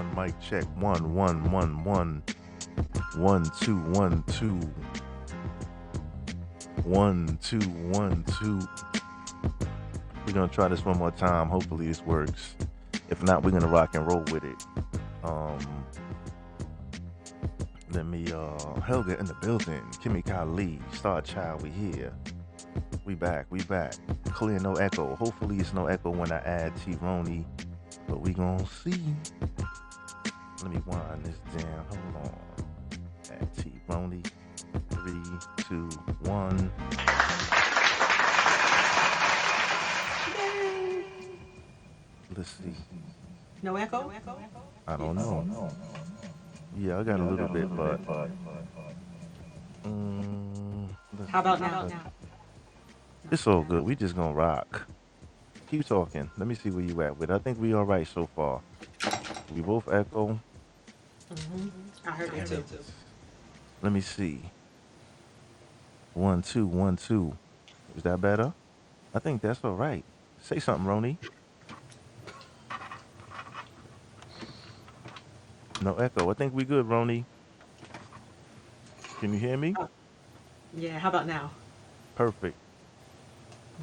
One mic check. One, one, one, one. 1 2 1 2. 1 2 1 2. We're gonna try this one more time. Hopefully this works. If not, we're gonna rock and roll with it. Um, Let me Helga in the building. Kimmy Kali, Star Child, we here. We back. Clear, no echo. Hopefully it's no echo when I add T-Roni, but we gonna see. Let me wind this down. Hold on. Add T-Roni. 3, 2, 1. Let's see. No echo? I don't know. Yeah, I got a little bit, but How about now? It's all good. We just gonna rock. Keep talking. Let me see where you at with. I think we all right so far. We both echo. I heard it too. Let me see. 1 2 1 2. Is that better? I think that's all right. Say something, Roni. No echo. I think we good, Roni. Can you hear me? Oh, yeah, how about now? Perfect.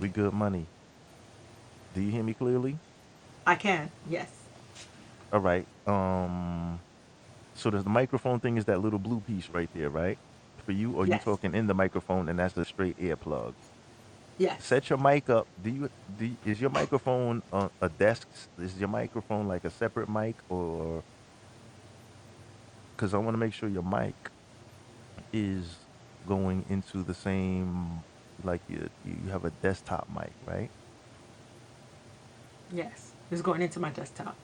We good money. Do you hear me clearly? I can, yes. All right. So the microphone thing is that little blue piece right there, right? For you, or you Yes. talking in the microphone and that's the straight earplug? Yes. Set your mic up. Is your microphone a desk? Is your microphone like a separate mic, or because I want to make sure your mic is going into the same, like you have a desktop mic, right? Yes. It's going into my desktop.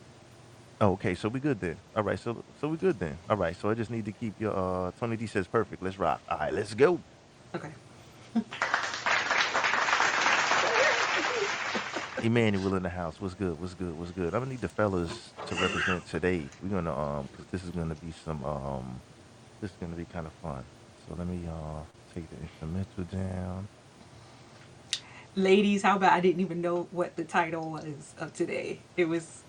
Oh, okay, so we good then. All right, so we good then. All right, so I just need to keep your Tony D says perfect. Let's rock. All right, let's go. Okay. Emmanuel in the house. What's good? What's good? What's good? I'm gonna need the fellas to represent today. We're gonna because this is gonna be some this is gonna be kind of fun. So let me take the instrumental down. Ladies, how about I didn't even know what the title was of today? It was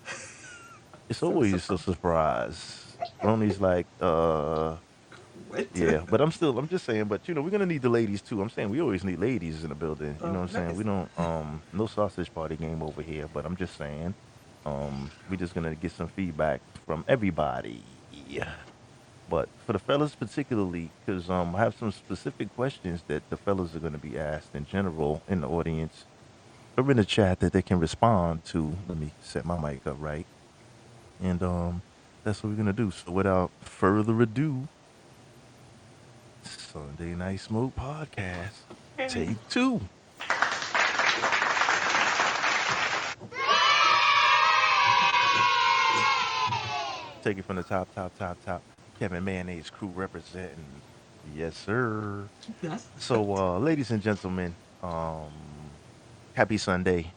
It's so always a surprised. surprise. Ronnie's like What the? yeah, but I'm just saying, but we're gonna need the ladies too. I'm saying we always need ladies in the building. You know what I'm saying? Nice. We don't no sausage party game over here, but I'm just saying, we're just gonna get some feedback from everybody. But for the fellas particularly, because I have some specific questions that the fellas are gonna be asked in general in the audience or in the chat that they can respond to. Let me set my mic up right. And that's what we're gonna do. So without further ado, Sunday Night Smoke Podcast, take 2. Take it from the top, top, top, top. Kevin Mayonnaise crew representing. Yes, sir. Yes. So, ladies and gentlemen, happy Sunday.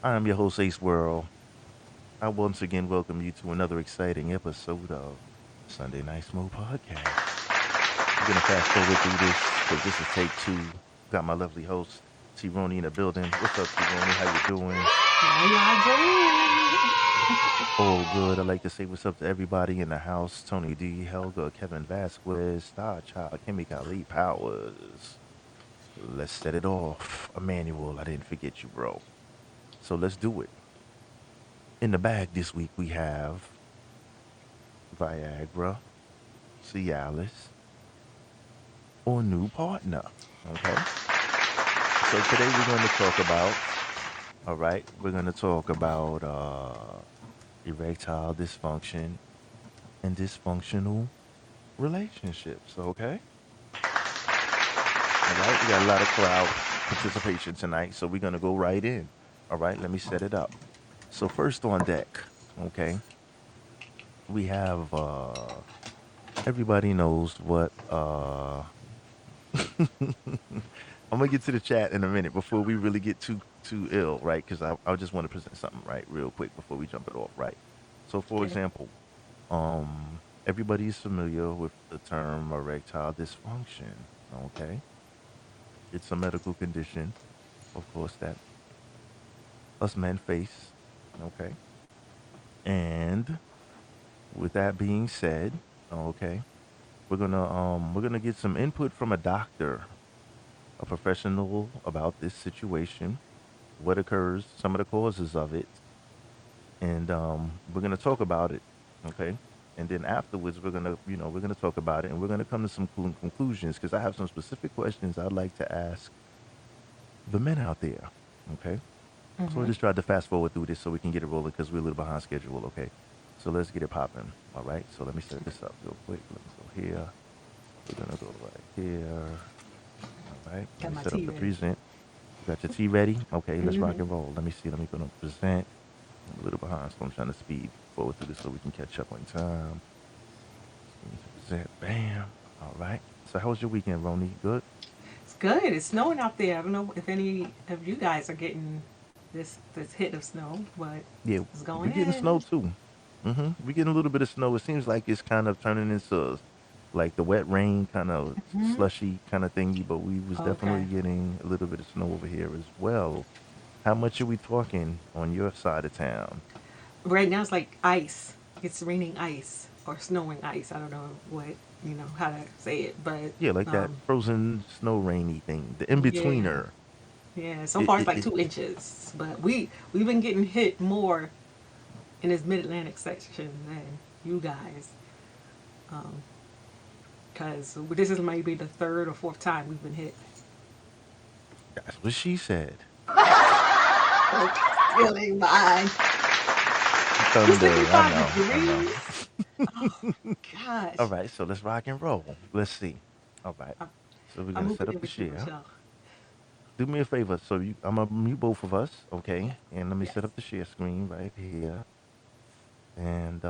I am your host, Ace World. I once again welcome you to another exciting episode of Sunday Night Smoke Podcast. We're gonna fast forward through this because this is take 2. Got my lovely host, T Roni, in the building. What's up, T Roni? How you doing? How Oh, good. I'd like to say what's up to everybody in the house. Tony D, Helga, Kevin Vasquez, Star Child, Kimmy Lee Powers. Let's set it off. Emmanuel, I didn't forget you, bro. So let's do it. In the bag this week, we have Viagra, Cialis, or new partner. Okay. So today we're going to talk about, all right, we're going to talk about erectile dysfunction and dysfunctional relationships. Okay. All right. We got a lot of crowd participation tonight. So we're going to go right in. All right. Let me set it up. So, first on deck, okay, we have everybody knows what I'm gonna get to the chat in a minute before we really get too ill, right? Because I just want to present something right real quick before we jump it off, right? So, for you doing? example, everybody's familiar with the term erectile dysfunction. Okay, it's a medical condition, of course, that us men face. Okay, and with that being said, okay, we're gonna get some input from a doctor, a professional about this situation, what occurs, some of the causes of it, and we're gonna talk about it, okay? And then afterwards, we're gonna talk about it, and we're gonna come to some conclusions because I have some specific questions I'd like to ask the men out there, okay? So we Mm-hmm. just tried to fast forward through this so we can get it rolling because we're a little behind schedule, okay? So let's get it popping, all right? So let me set this up real quick. Let me go here. We're gonna go right here. All right. Let Got me my set up tea the ready. present. You got your tea ready? Okay, let's rock Mm-hmm. and roll. Let me see. Let me go to present. I'm a little behind, so I'm trying to speed forward through this so we can catch up on time. Screen to present. Bam. All right. So how was your weekend, Roni? Good? It's good. It's snowing out there. I don't know if any of you guys are getting this hit of snow, but Yeah, it's going we're getting snow in. too. We're getting a little bit of snow. It seems like it's kind of turning into like the wet rain kind of Hmm. slushy kind of thingy, but we was Okay. definitely getting a little bit of snow over here as well. How much are we talking on your side of town? Right now it's like ice. It's raining ice or snowing ice. I don't know what how to say it, but Yeah, like that um, frozen snow rainy thing, the in yeah, betweener. yeah. So It, far it's it, like it, 2 inches, but we've been getting hit more in this mid Atlantic section than you guys, because this is maybe the third or fourth time we've been hit. that's what she said. Feeling mine. It's Thunder. I 55 know. I know. degrees. All Gosh. right, so let's rock and roll. Let's see. All right. I'm, So we're I'm gonna set moving up in the with you, share. Michelle. Do me a favor. So I'm gonna mute both of us, Yes. okay? And let me Yes. set up the share screen right here. And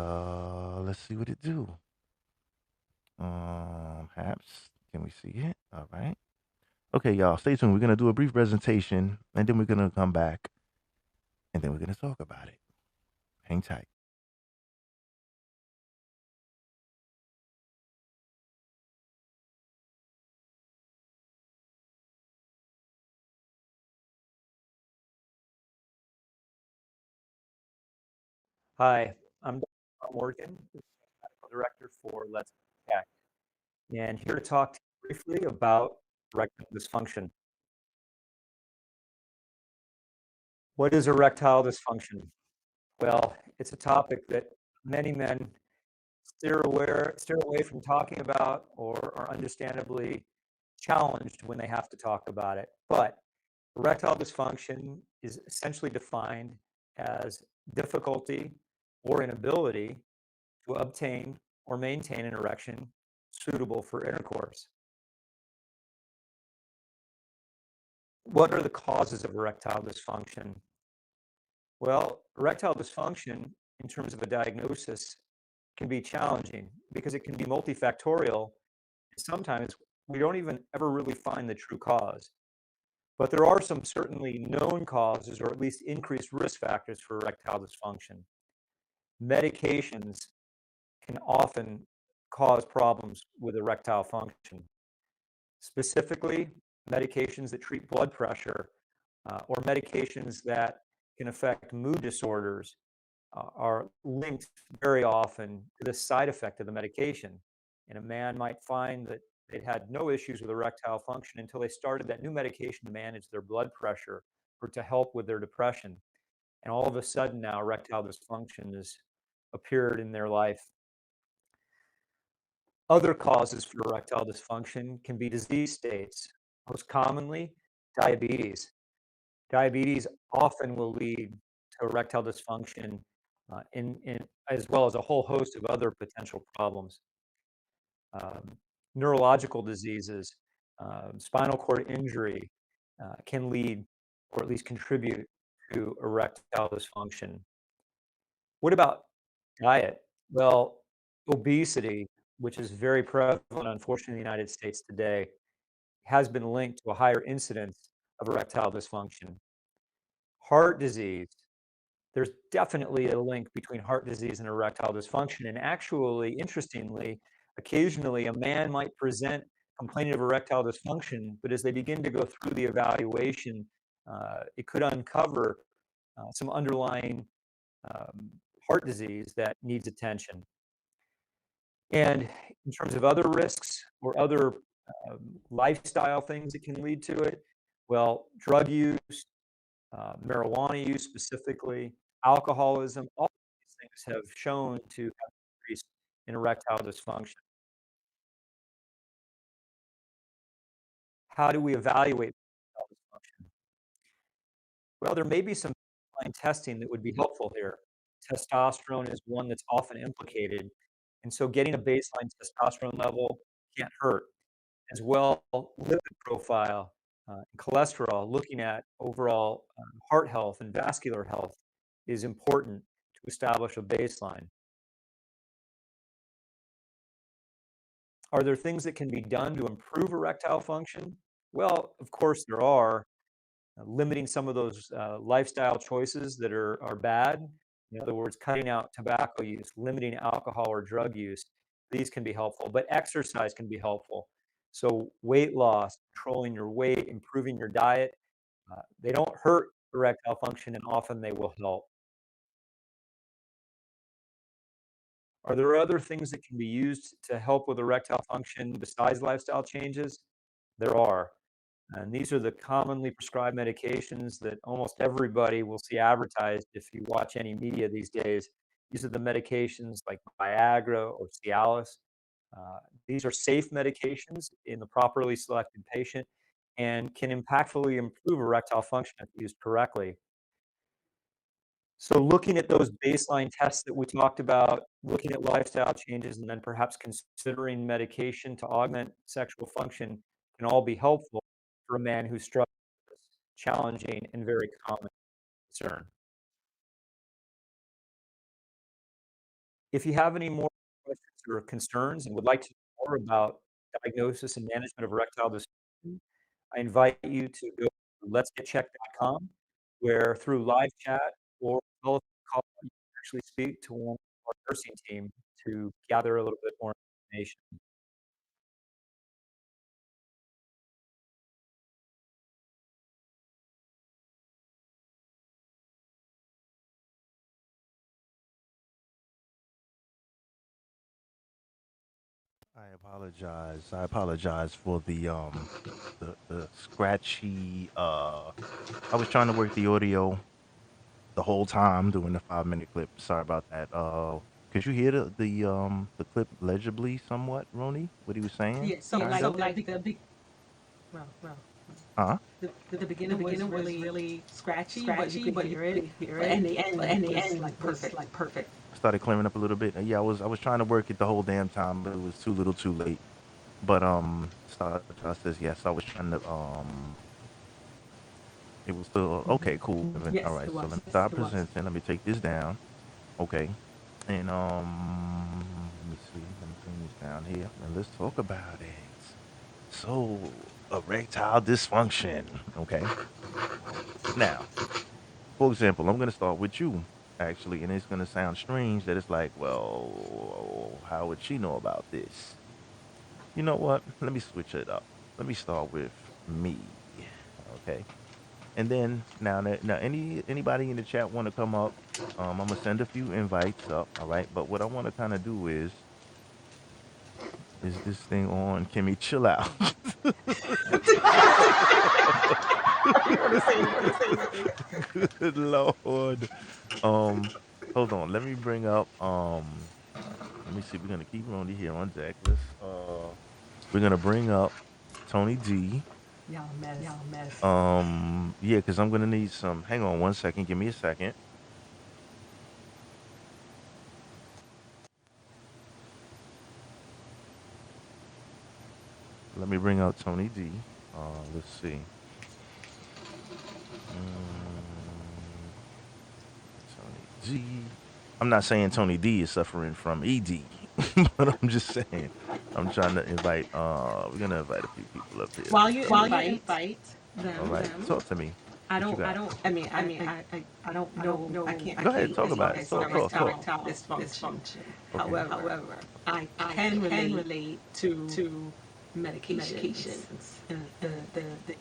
let's see what it do. Perhaps can we see it? All right. Okay, y'all, stay tuned. We're gonna do a brief presentation, and then we're gonna come back, and then we're gonna talk about it. Hang tight. Hi, I'm Dr. Morgan, Medical Director for Let's Tech, and here to talk to you briefly about erectile dysfunction. What is erectile dysfunction? Well, it's a topic that many men steer away from talking about or are understandably challenged when they have to talk about it. But erectile dysfunction is essentially defined as difficulty or inability to obtain or maintain an erection suitable for intercourse. What are the causes of erectile dysfunction? Well, erectile dysfunction, in terms of a diagnosis, can be challenging because it can be multifactorial. Sometimes we don't even ever really find the true cause. But there are some certainly known causes, or at least increased risk factors for erectile dysfunction. Medications can often cause problems with erectile function. Specifically, medications that treat blood pressure or medications that can affect mood disorders are linked very often to the side effect of the medication. And a man might find that they'd had no issues with erectile function until they started that new medication to manage their blood pressure or to help with their depression. And all of a sudden now erectile dysfunction has appeared in their life. Other causes for erectile dysfunction can be disease states, most commonly diabetes. Diabetes often will lead to erectile dysfunction as well as a whole host of other potential problems. Um, Neurological diseases, spinal cord injury can lead or at least contribute to erectile dysfunction. What about diet? Well, obesity, which is very prevalent, unfortunately, in the United States today, has been linked to a higher incidence of erectile dysfunction. Heart disease, there's definitely a link between heart disease and erectile dysfunction. And actually, interestingly, occasionally a man might present complaining of erectile dysfunction, but as they begin to go through the evaluation, it could uncover some underlying um, heart disease that needs attention. And in terms of other risks or other lifestyle things that can lead to it, well, drug use, marijuana use specifically, alcoholism, all these things have shown to have increased in erectile dysfunction. How do we evaluate erectile dysfunction? Well, there may be some baseline testing that would be helpful here. Testosterone is one that's often implicated, and so getting a baseline testosterone level can't hurt. As well, lipid profile, and cholesterol, looking at overall heart health and vascular health is important to establish a baseline. Are there things that can be done to improve erectile function? Well, of course there are. Limiting some of those lifestyle choices that are bad. In other words, cutting out tobacco use, limiting alcohol or drug use. These can be helpful, but exercise can be helpful. So weight loss, controlling your weight, improving your diet, they don't hurt erectile function and often they will help. Are there other things that can be used to help with erectile function besides lifestyle changes? There are. And these are the commonly prescribed medications that almost everybody will see advertised if you watch any media these days. These are the medications like Viagra or Cialis. These are safe medications in the properly selected patient and can impactfully improve erectile function if used correctly. So looking at those baseline tests that we talked about, looking at lifestyle changes, and then perhaps considering medication to augment sexual function can all be helpful for a man who struggles with this challenging and very common concern. If you have any more questions or concerns and would like to know more about diagnosis and management of erectile dysfunction, I invite you to go to letsgetchecked.com, where through live chat or telephone call, you can actually speak to one of our nursing team to gather a little bit more information. I apologize. I apologize for the scratchy. I was trying to work the audio the whole time doing the 5 minute clip. Sorry about that. Could you hear the clip legibly somewhat, Roni? What he was saying? Yeah, so Kind like of. the big, well, Huh? the beginning was really scratchy, but you could hear it. Hear But it, in the end, but in the was end like was perfect. like perfect. Started clearing up a little bit. Yeah, I was trying to work it the whole damn time, but it was too little, too late. But Star says yes. I was trying to It was still okay, cool. All Yes, right, it so let was. me start It was. presenting. Let me take this down. Okay. And let me see. Let me bring this down here and let's talk about it. So, erectile dysfunction. Okay. Now, for example, I'm gonna start with you, actually, and it's gonna sound strange that it's like, well, how would she know about this? You know what? Let me switch it up. Let me start with me. Okay. And then now anybody in the chat want to come up? I'm gonna send a few invites up. All right. But what I want to kind of do is this thing on? Kimmy, chill out. Good Lord. Um, hold on. Let me bring up. Let me see. We're gonna keep Ronnie here on deck. We're gonna bring up Tony D. Y'all mess. Y'all mess. Yeah, because I'm gonna need some. Hang on one second. Give me a second. Let me bring out Tony D. Let's see. Tony D. I'm not saying Tony D is suffering from ED, but I'm just saying I'm trying to invite. We're gonna invite a few people up here. While you You invite invite All them, right, talk to me. I What you don't. got? I mean, I don't know. I can't. Go ahead, talk about it. It's Talk, talk, talk. erectile dysfunction. Okay. However, I I can can relate relate to to medications medications and and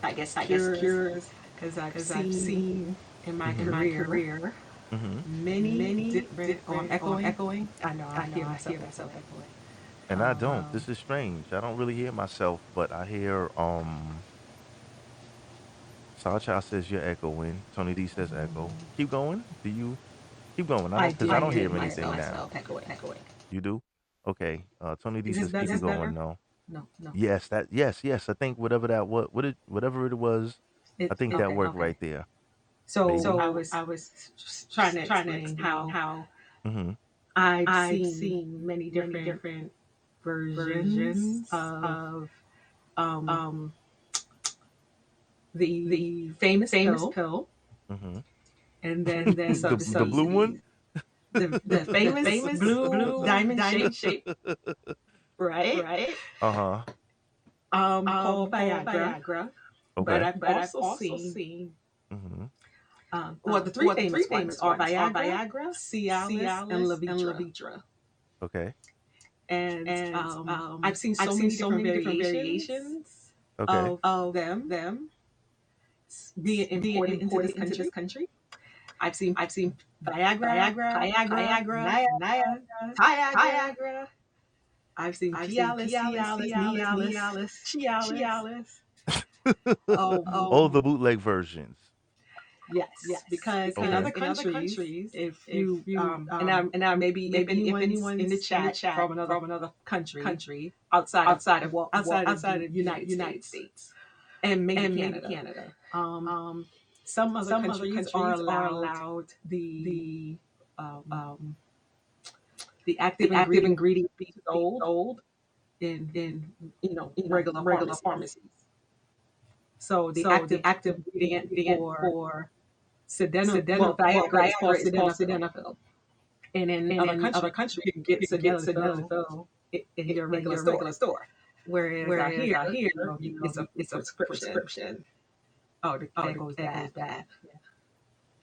I guess I guess cures cures because I've because I've seen seen in my in my career career Mm-hmm. many different echoing. I know I hear myself echoing. And I don't. Um, This is strange. I don't really hear myself, but I hear Sawchild says you're echoing. Tony D says echo. Keep going. Do you keep going? I I don't because do I don't hear hear anything now. myself echoing. You do? Okay. Tony D Is this says keep it going. better? No. No, no. Yes, yes. I think whatever that what it whatever it was, I think that worked Okay. right there. So Maybe. I was trying to explain how Mm-hmm. I've seen many different versions of um, the famous pill, Mm-hmm. and then The blue one? subspecies. The famous blue diamond shape, right? Uh-huh. Called Viagra. But Okay. I've also seen, Mm-hmm. well, the three famous ones are Viagra, Cialis, and Levitra. Okay. And I've seen so many different variations Okay. of them being imported into this country. I've seen Viagra, Niagra, Tiagra. I've seen Cialis, Nialis, Cialis. All the bootleg versions. Yes, because in Okay. other countries, if you and I maybe if anyone's in the chat from another country outside of the United States and maybe Canada, um, some other countries are allowed the um, the active ingredient to be sold in regular pharmacies. So the active ingredient for Viagra is called sildenafil, and in other countries you can get sildenafil in your regular store. Whereas out here, it's a prescription. Oh, that goes bad. Yeah.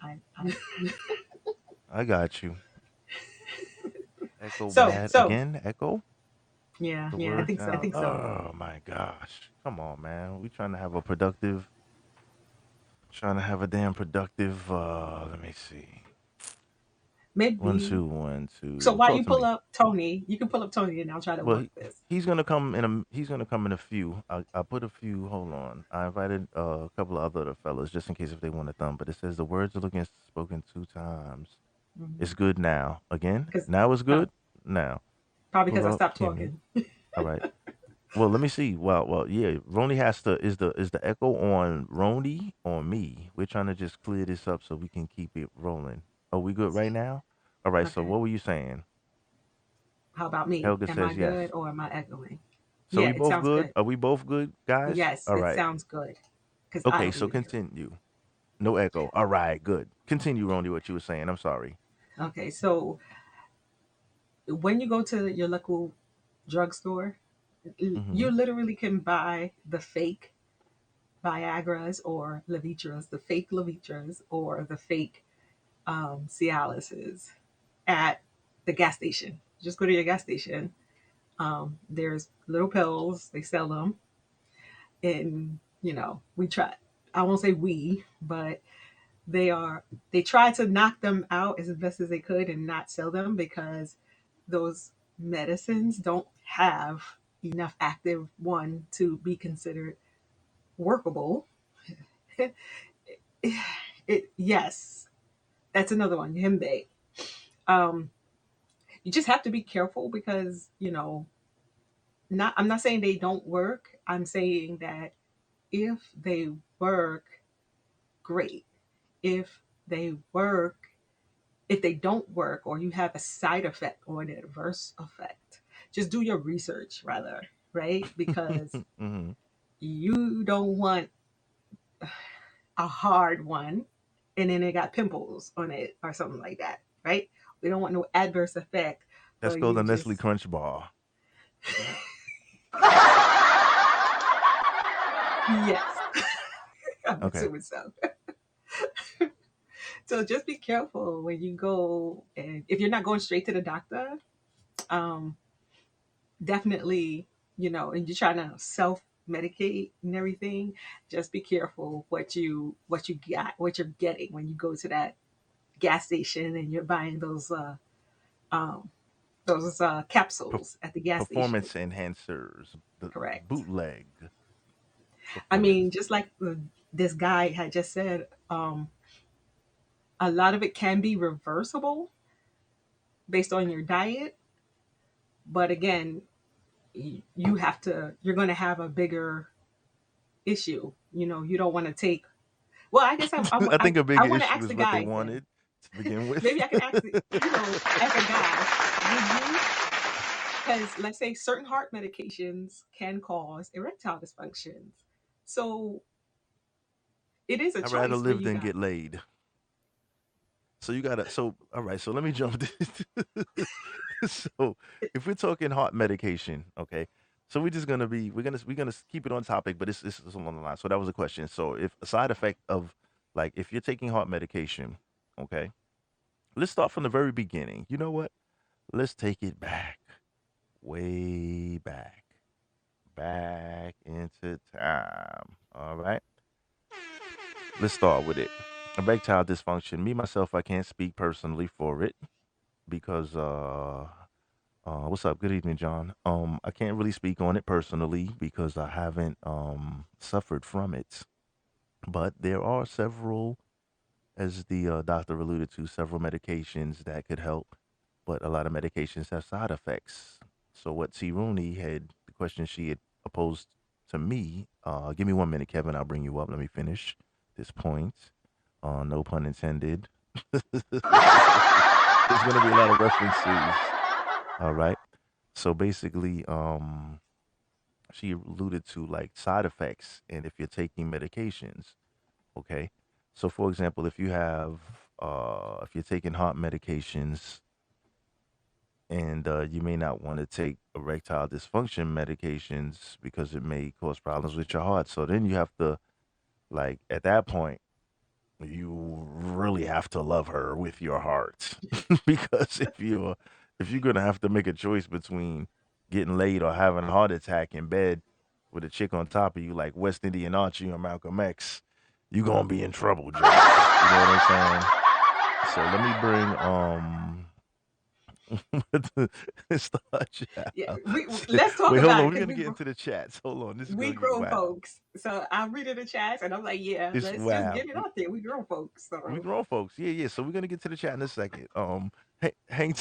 I I got you. Echo so bad again. Echo. yeah, The I word think so. sound. Oh my gosh! Come on, man. We trying to have a productive. Trying to have a damn productive. Let me see. One, Maybe. two, one, So two. while Talk you to me. pull up Tony, you can pull up Tony, and I'll try to Well, work this. he's gonna come in a. He's gonna come in a few. I put a few. Hold on. I invited a couple of other fellas just in case if they want to thumb. But it says the words are looking spoken 2 times. It's good now. Again. Because Now it's oh, good. Now. probably because Pull I up stopped Kimmy. talking. All right. Well, let me see. Yeah. Roni has to. Is the echo on Roni or me? We're trying to just clear this up so we can keep it rolling. Are we good right now? All right. So Okay. what were you saying? How about me? Helga Am I says yes. good or am I echoing? So Yeah, we it both sounds good? good. Are we both good, guys? Yes, All it right. sounds good because I Okay. don't So even hear continue. No echo. All right. Good. Continue, Roni. What you were saying? I'm sorry. it. Okay, so when you go to your local drugstore, Mm-hmm. you literally can buy the fake Viagra's or Levitras, the fake Levitras or the fake Cialis's at the gas station. Just go to your gas station. There's little pills, they sell them. And, we try, I won't say we, but they try to knock them out as best as they could and not sell them because those medicines don't have enough active one to be considered workable. Yes, that's another one, hembe. Um, you just have to be careful because not. I'm not saying they don't work. I'm saying that if they work, great. If they work, if they don't work, or you have a side effect or an adverse effect, just do your research rather, right? Because mm-hmm. you don't want a hard one and then it got pimples on it or something like that, right? We don't want no adverse effect That's for called you a Nestle just Crunch Bar. yes. I'm Okay. assuming so. So just be careful when you go, and if you're not going straight to the doctor, um, definitely, and you're trying to self medicate and everything, just be careful what you got, what you're getting when you go to that gas station and you're buying um, those Per- capsules at the gas station. performance enhancers, the Correct. bootleg I mean, performance. just like this guy had just said, a lot of it can be reversible based on your diet. But again, you're going to have a bigger issue. You don't want to take. Well, I guess I think a I bigger want to issue ask is the what they guys then. wanted to begin with. Maybe I can ask, as a guy, would you? Because let's say certain heart medications can cause erectile dysfunctions. So it is a I'd rather choice for live you than guys. get laid. So you gotta. So all right. So let me jump. So if we're talking heart medication, okay. So we're just gonna be we're gonna keep it on topic, but it's along the line. So that was a question. So if a side effect of like if you're taking heart medication, okay. Let's start from the very beginning. You know what? Let's take it back, way back, back into time. All right. Let's start with it. Erectile dysfunction. Me myself, I can't speak personally for it because what's up? Good evening, John. I can't really speak on it personally because I haven't suffered from it. But there are several, as the doctor alluded to, several medications that could help. But a lot of medications have side effects. So what T. Rooney had, the question she had posed to me, give me 1 minute, Kevin. I'll bring you up. Let me finish this point. No pun intended. There's gonna be a lot of references. All right. So basically, she alluded to like side effects and if you're taking medications, okay? So for example, if you're taking heart medications and you may not want to take erectile dysfunction medications because it may cause problems with your heart. So then you have to like at that point you really have to love her with your heart because if you're gonna have to make a choice between getting laid or having a heart attack in bed with a chick on top of you like West Indian Archie or Malcolm X, you're gonna be in trouble, Josh. You know what I'm saying? So let me bring start Yeah, child. let's talk Wait, hold about on. it We're because gonna get into the chats. Hold on. This is we gonna get grown wild. folks. So I'm reading the chats and I'm like, yeah, It's let's just wild. get it out there. We grown folks. We So grown folks. Yeah, yeah. So we're gonna get to the chat in a second. Hang.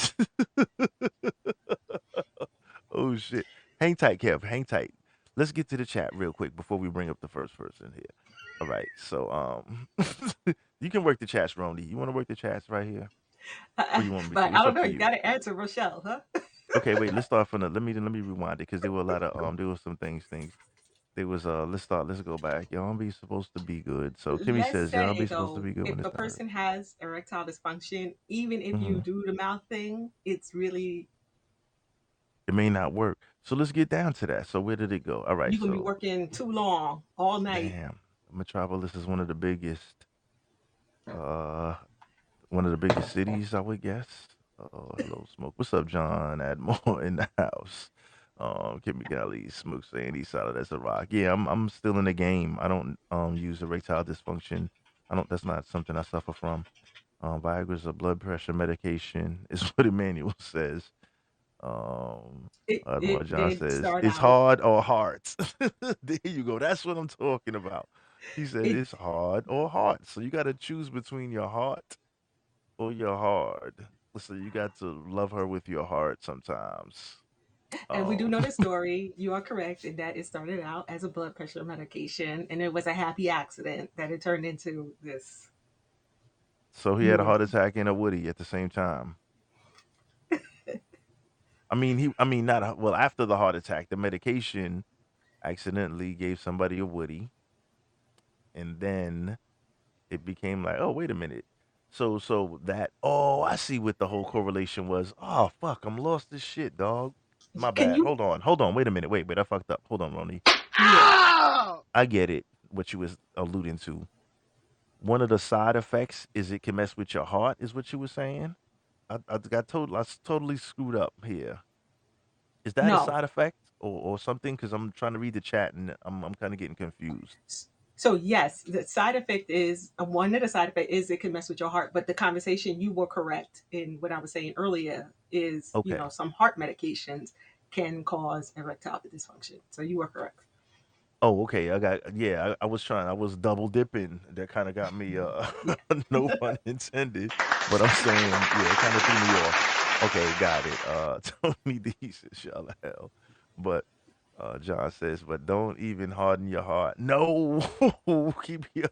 Oh shit. Hang tight, Kev. Hang tight. Let's get to the chat real quick before we bring up the first person here. All right. So you can work the chats, Ronnie. You want to work the chats right here, or you want me but to? I It's don't up know, to you you. gotta answer Rochelle, huh? Okay, wait. Let's start from the. Let me rewind it because there were a lot of there was some things. There was let's start. Let's go back. Y'all be supposed to be good. So Kimmy Let's says y'all say be supposed to though, be good if when a it's not. person has erectile dysfunction, even if you Mm-hmm. do the mouth thing, it's really It may not work. So let's get down to that. So where did it go? All right. you're gonna be So working too long all night. damn, Metropolis is uh, one of the biggest cities, I would guess. Oh, hello, Smoke. What's up, John? Admore in the house. Kimmy Galley, Smoke saying he's solid as a rock. Yeah, I'm still in the game. I don't use erectile dysfunction. I don't. That's not something I suffer from. Viagra's a blood pressure medication, is what Emmanuel says. Um, Admiral It John did says, start "It's out. hard or hard." There you go. That's what I'm talking about. He said, It "It's hard or hard." So you got to choose between your heart or your hard. So you got to love her with your heart sometimes. and we do know Um, the story. You are correct in that it started out as a blood pressure medication, and it was a happy accident that it turned into this so he had a moving. heart attack and a Woody at the same time. I mean, not well. After the heart attack, the medication accidentally gave somebody a Woody, and then it became like, oh, wait a minute. So that I see what the whole correlation was. Oh fuck, I'm lost as shit, dog. My Can bad. you? Hold on. Wait a minute. Wait, I fucked up. Hold on, Ronnie. Yeah. I get it. What you was alluding to. One of the side effects is it can mess with your heart. Is what you were saying. I totally screwed up here. Is that a No. side effect or something? Because I'm trying to read the chat and I'm kind of getting confused. So yes, the side effect is one of the side effect is it can mess with your heart. But the conversation you were correct in what I was saying earlier is Okay. some heart medications can cause erectile dysfunction. So you were correct. Oh, okay. I was trying. I was double dipping. That kind of got me. Yeah. No pun intended. But I'm saying, yeah, it kind of threw me off. Okay, got it. Tony D says y'all hell, but John says, but don't even harden your heart. No, keep your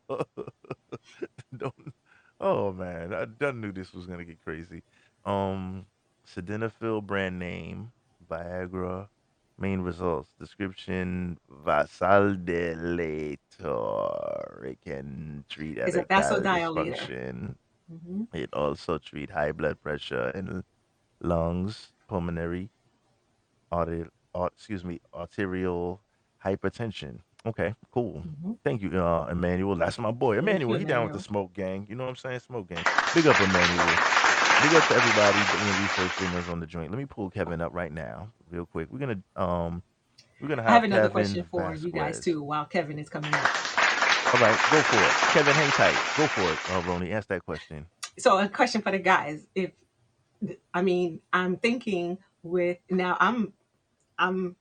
don't. Oh man, I done knew this was gonna get crazy. Um, Sildenafil brand name, Viagra. Main results: description: vasodilator. It can treat It's a erectile vasodilator. dysfunction. Hmm. It also treat high blood pressure in lungs, pulmonary, arterial hypertension. Okay, cool. Hmm. Thank you, Emmanuel. That's my boy, Thank Emmanuel. you, He down with the Emmanuel. smoke gang. You know what I'm saying? Smoke gang. Big up, Emmanuel. Big up to everybody doing research, getting us on the joint. Let me pull Kevin up right now, real quick. We're gonna I have have another Kevin question for you guys Vasquez. too while Kevin is coming up. All right, go for it. Kevin, hang tight. Go for it, Roni. Ask that question. So a question for the guys. If I'm thinking with now I'm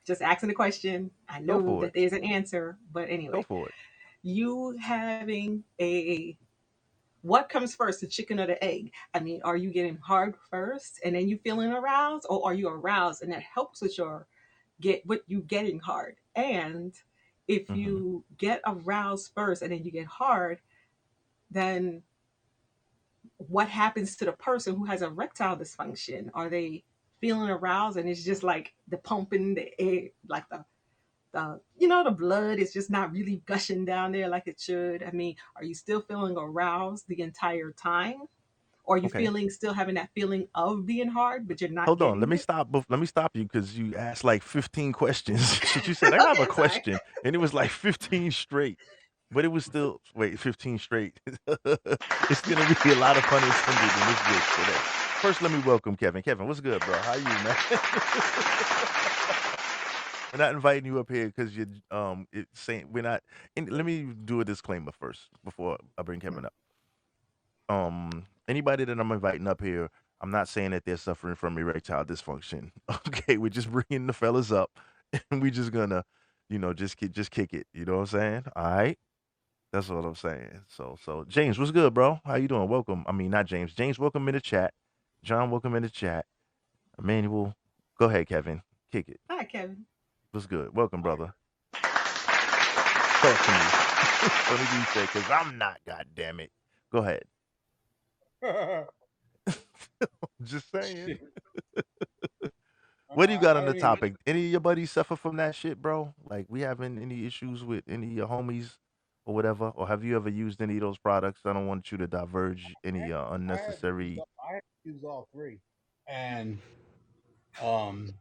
just asking the question. I Go know for that it. there's an answer, but Go anyway, for it. you having a what comes first, the chicken or the egg? I mean, are you getting hard first and then you feeling aroused, or are you aroused and that helps with your get what you getting hard? And if Hmm. you get aroused first and then you get hard, then what happens to the person who has erectile dysfunction? Are they feeling aroused and it's just like the pumping the air, like the blood is just not really gushing down there like it should? I mean, are you still feeling aroused the entire time? Or are you Okay. feeling still having that feeling of being hard, but you're not Hold on. getting it? Let me stop you because you asked like 15 questions. Shit, you said I have a Okay, sorry. question, and it was like 15 straight, but it was still wait 15 straight. It's gonna be a lot of pun intended in this bitch today. First, let me welcome Kevin. Kevin, what's good, bro? How you, man? We're not inviting you up here because you're it's saying we're not. And let me do a disclaimer first before I bring Kevin up. Anybody that I'm inviting up here, I'm not saying that they're suffering from erectile dysfunction. Okay, we're just bringing the fellas up, and we just gonna, just kick it. You know what I'm saying? All right, that's what I'm saying. So James, what's good, bro? How you doing? Welcome. I mean, not James. James, welcome in the chat. John, welcome in the chat. Emmanuel, go ahead, Kevin, kick it. Hi, Kevin. What's good? Welcome, brother. Talk to me. What did you say? Because I'm not. God damn it. Go ahead. Just saying. Shit. What do you got I on the don't even. topic? Any of your buddies suffer from that shit, bro? Like, we having any issues with any of your homies or whatever? Or have you ever used any of those products? I don't want you to diverge any unnecessary. I have used all three, and um,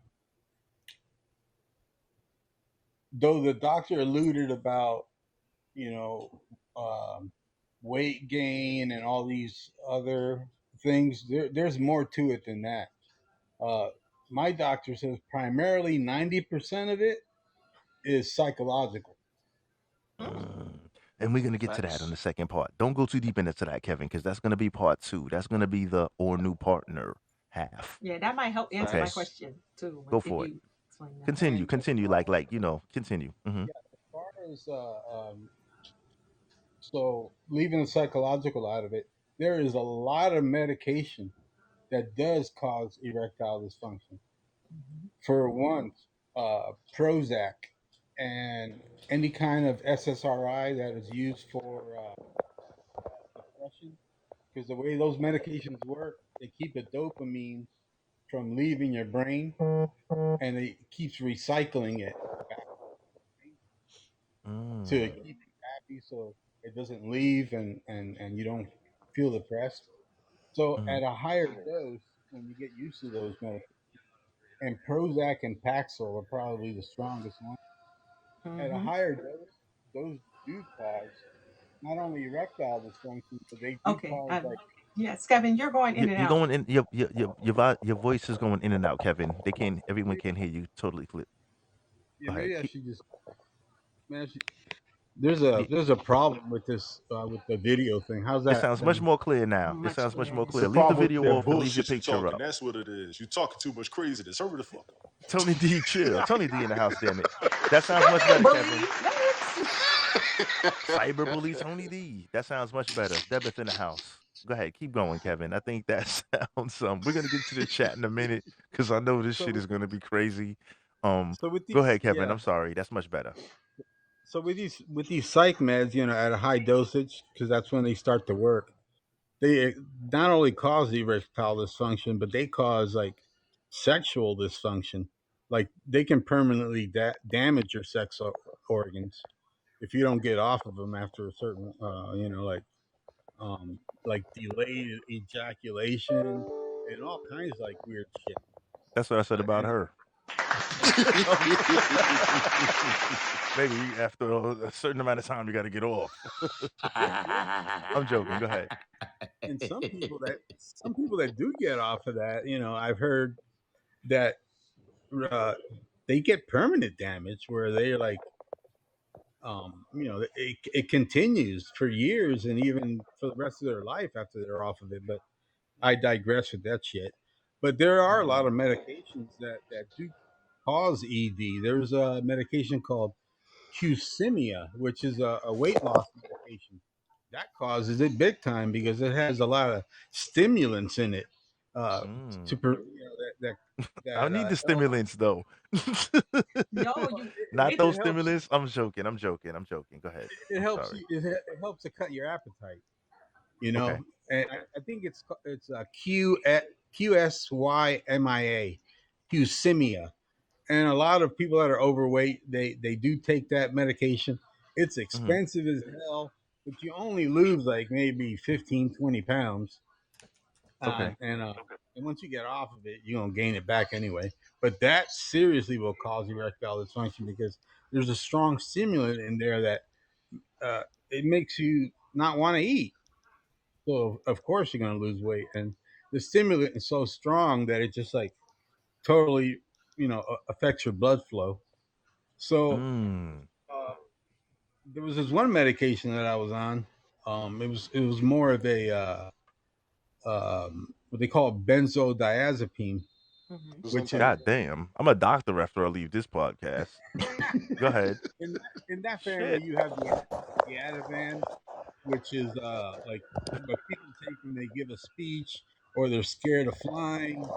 though the doctor alluded about you know um, weight gain and all these other things, there's more to it than that. Uh, my doctor says primarily 90% of it is psychological. Mm. And we're gonna get to that on Facts. the second part. Don't go too deep into that, Kevin, because that's gonna be part two. That's gonna be the or new partner half. Yeah, that might help answer my Okay, Facts. question too go if for it. you explain that. Continue, And as continue. far Continue. yeah, as far as so leaving the psychological out of it, there is a lot of medication that does cause erectile dysfunction. Hmm. For one, Prozac and any kind of SSRI that is used for depression, because the way those medications work, they keep the dopamine from leaving your brain, and it keeps recycling it back to Mm, keep you happy, so it doesn't leave, and you don't feel depressed. So mm, at a higher dose, when you get used to those medications, and Prozac and Paxil are probably the strongest ones. At a Hmm. higher dose, those do cause not only erectile dysfunction, but they do Okay. cause like Yes, Kevin, you're going in and You're out. going in. Your voice is going in and out, Kevin. They can't. Everyone maybe, can't hear you totally clear. yeah, Go ahead. maybe I should just man, There's a problem with this with the video thing. How's It that? sounds much more clear now. It Much sounds much clearer. more It's the clear. Leave the problem with video that off and leave your bullshit you picture talking. up. That's what it is. You talking too much craziness. Hurry the fuck up. Tony D, chill. Tony D in the house, damn it. That sounds much Can't better, Kevin. believe that. Cyberbully Tony D. That sounds much better. Debeth in the house. Go ahead, keep going, Kevin. I think that sounds. We're gonna get to the chat in a minute because I know this shit So is gonna be crazy. so with Go these ahead, Kevin. I'm sorry. That's much better. so with these psych meds, at a high dosage, because that's when they start to work. They not only cause erectile dysfunction, but they cause like sexual dysfunction. Like they can permanently damage your organs if you don't get off of them after a certain, like delayed ejaculation and all kinds of like weird shit. That's what I said about And her. Maybe after a certain amount of time, you got to get off. I'm joking. Go ahead. and some people that do get off of that, I've heard that they get permanent damage where they're like, it continues for years and even for the rest of their life after they're off of it. But I digress with that shit. But there are a lot of medications that do cause ED. There's a medication called Qsimia, which is a weight loss medication. That causes it big time because it has a lot of stimulants in it. To I need the stimulants though. No, you. Not It, those it helps. stimulants. I'm joking. Go ahead. It I'm helps sorry. you. It helps to cut your appetite. Okay. And I think it's QSYMIA, Qsimia, and a lot of people that are overweight they do take that medication. It's Mm-hmm. expensive as hell, but you only lose like maybe 15, 20 pounds. Okay. And once you get off of it, you're gonna gain it back anyway. But that seriously will cause erectile dysfunction because there's a strong stimulant in there that it makes you not want to eat. So of course you're gonna lose weight, and the stimulant is so strong that it just like totally, affects your blood flow. So Mm. there was this one medication that I was on. It was more of a what they call benzodiazepine, which is God damn. I'm a doctor after I leave this podcast. Go ahead. in that family Shit. you have the Ativan, which is like what people take when they give a speech or they're scared of flying,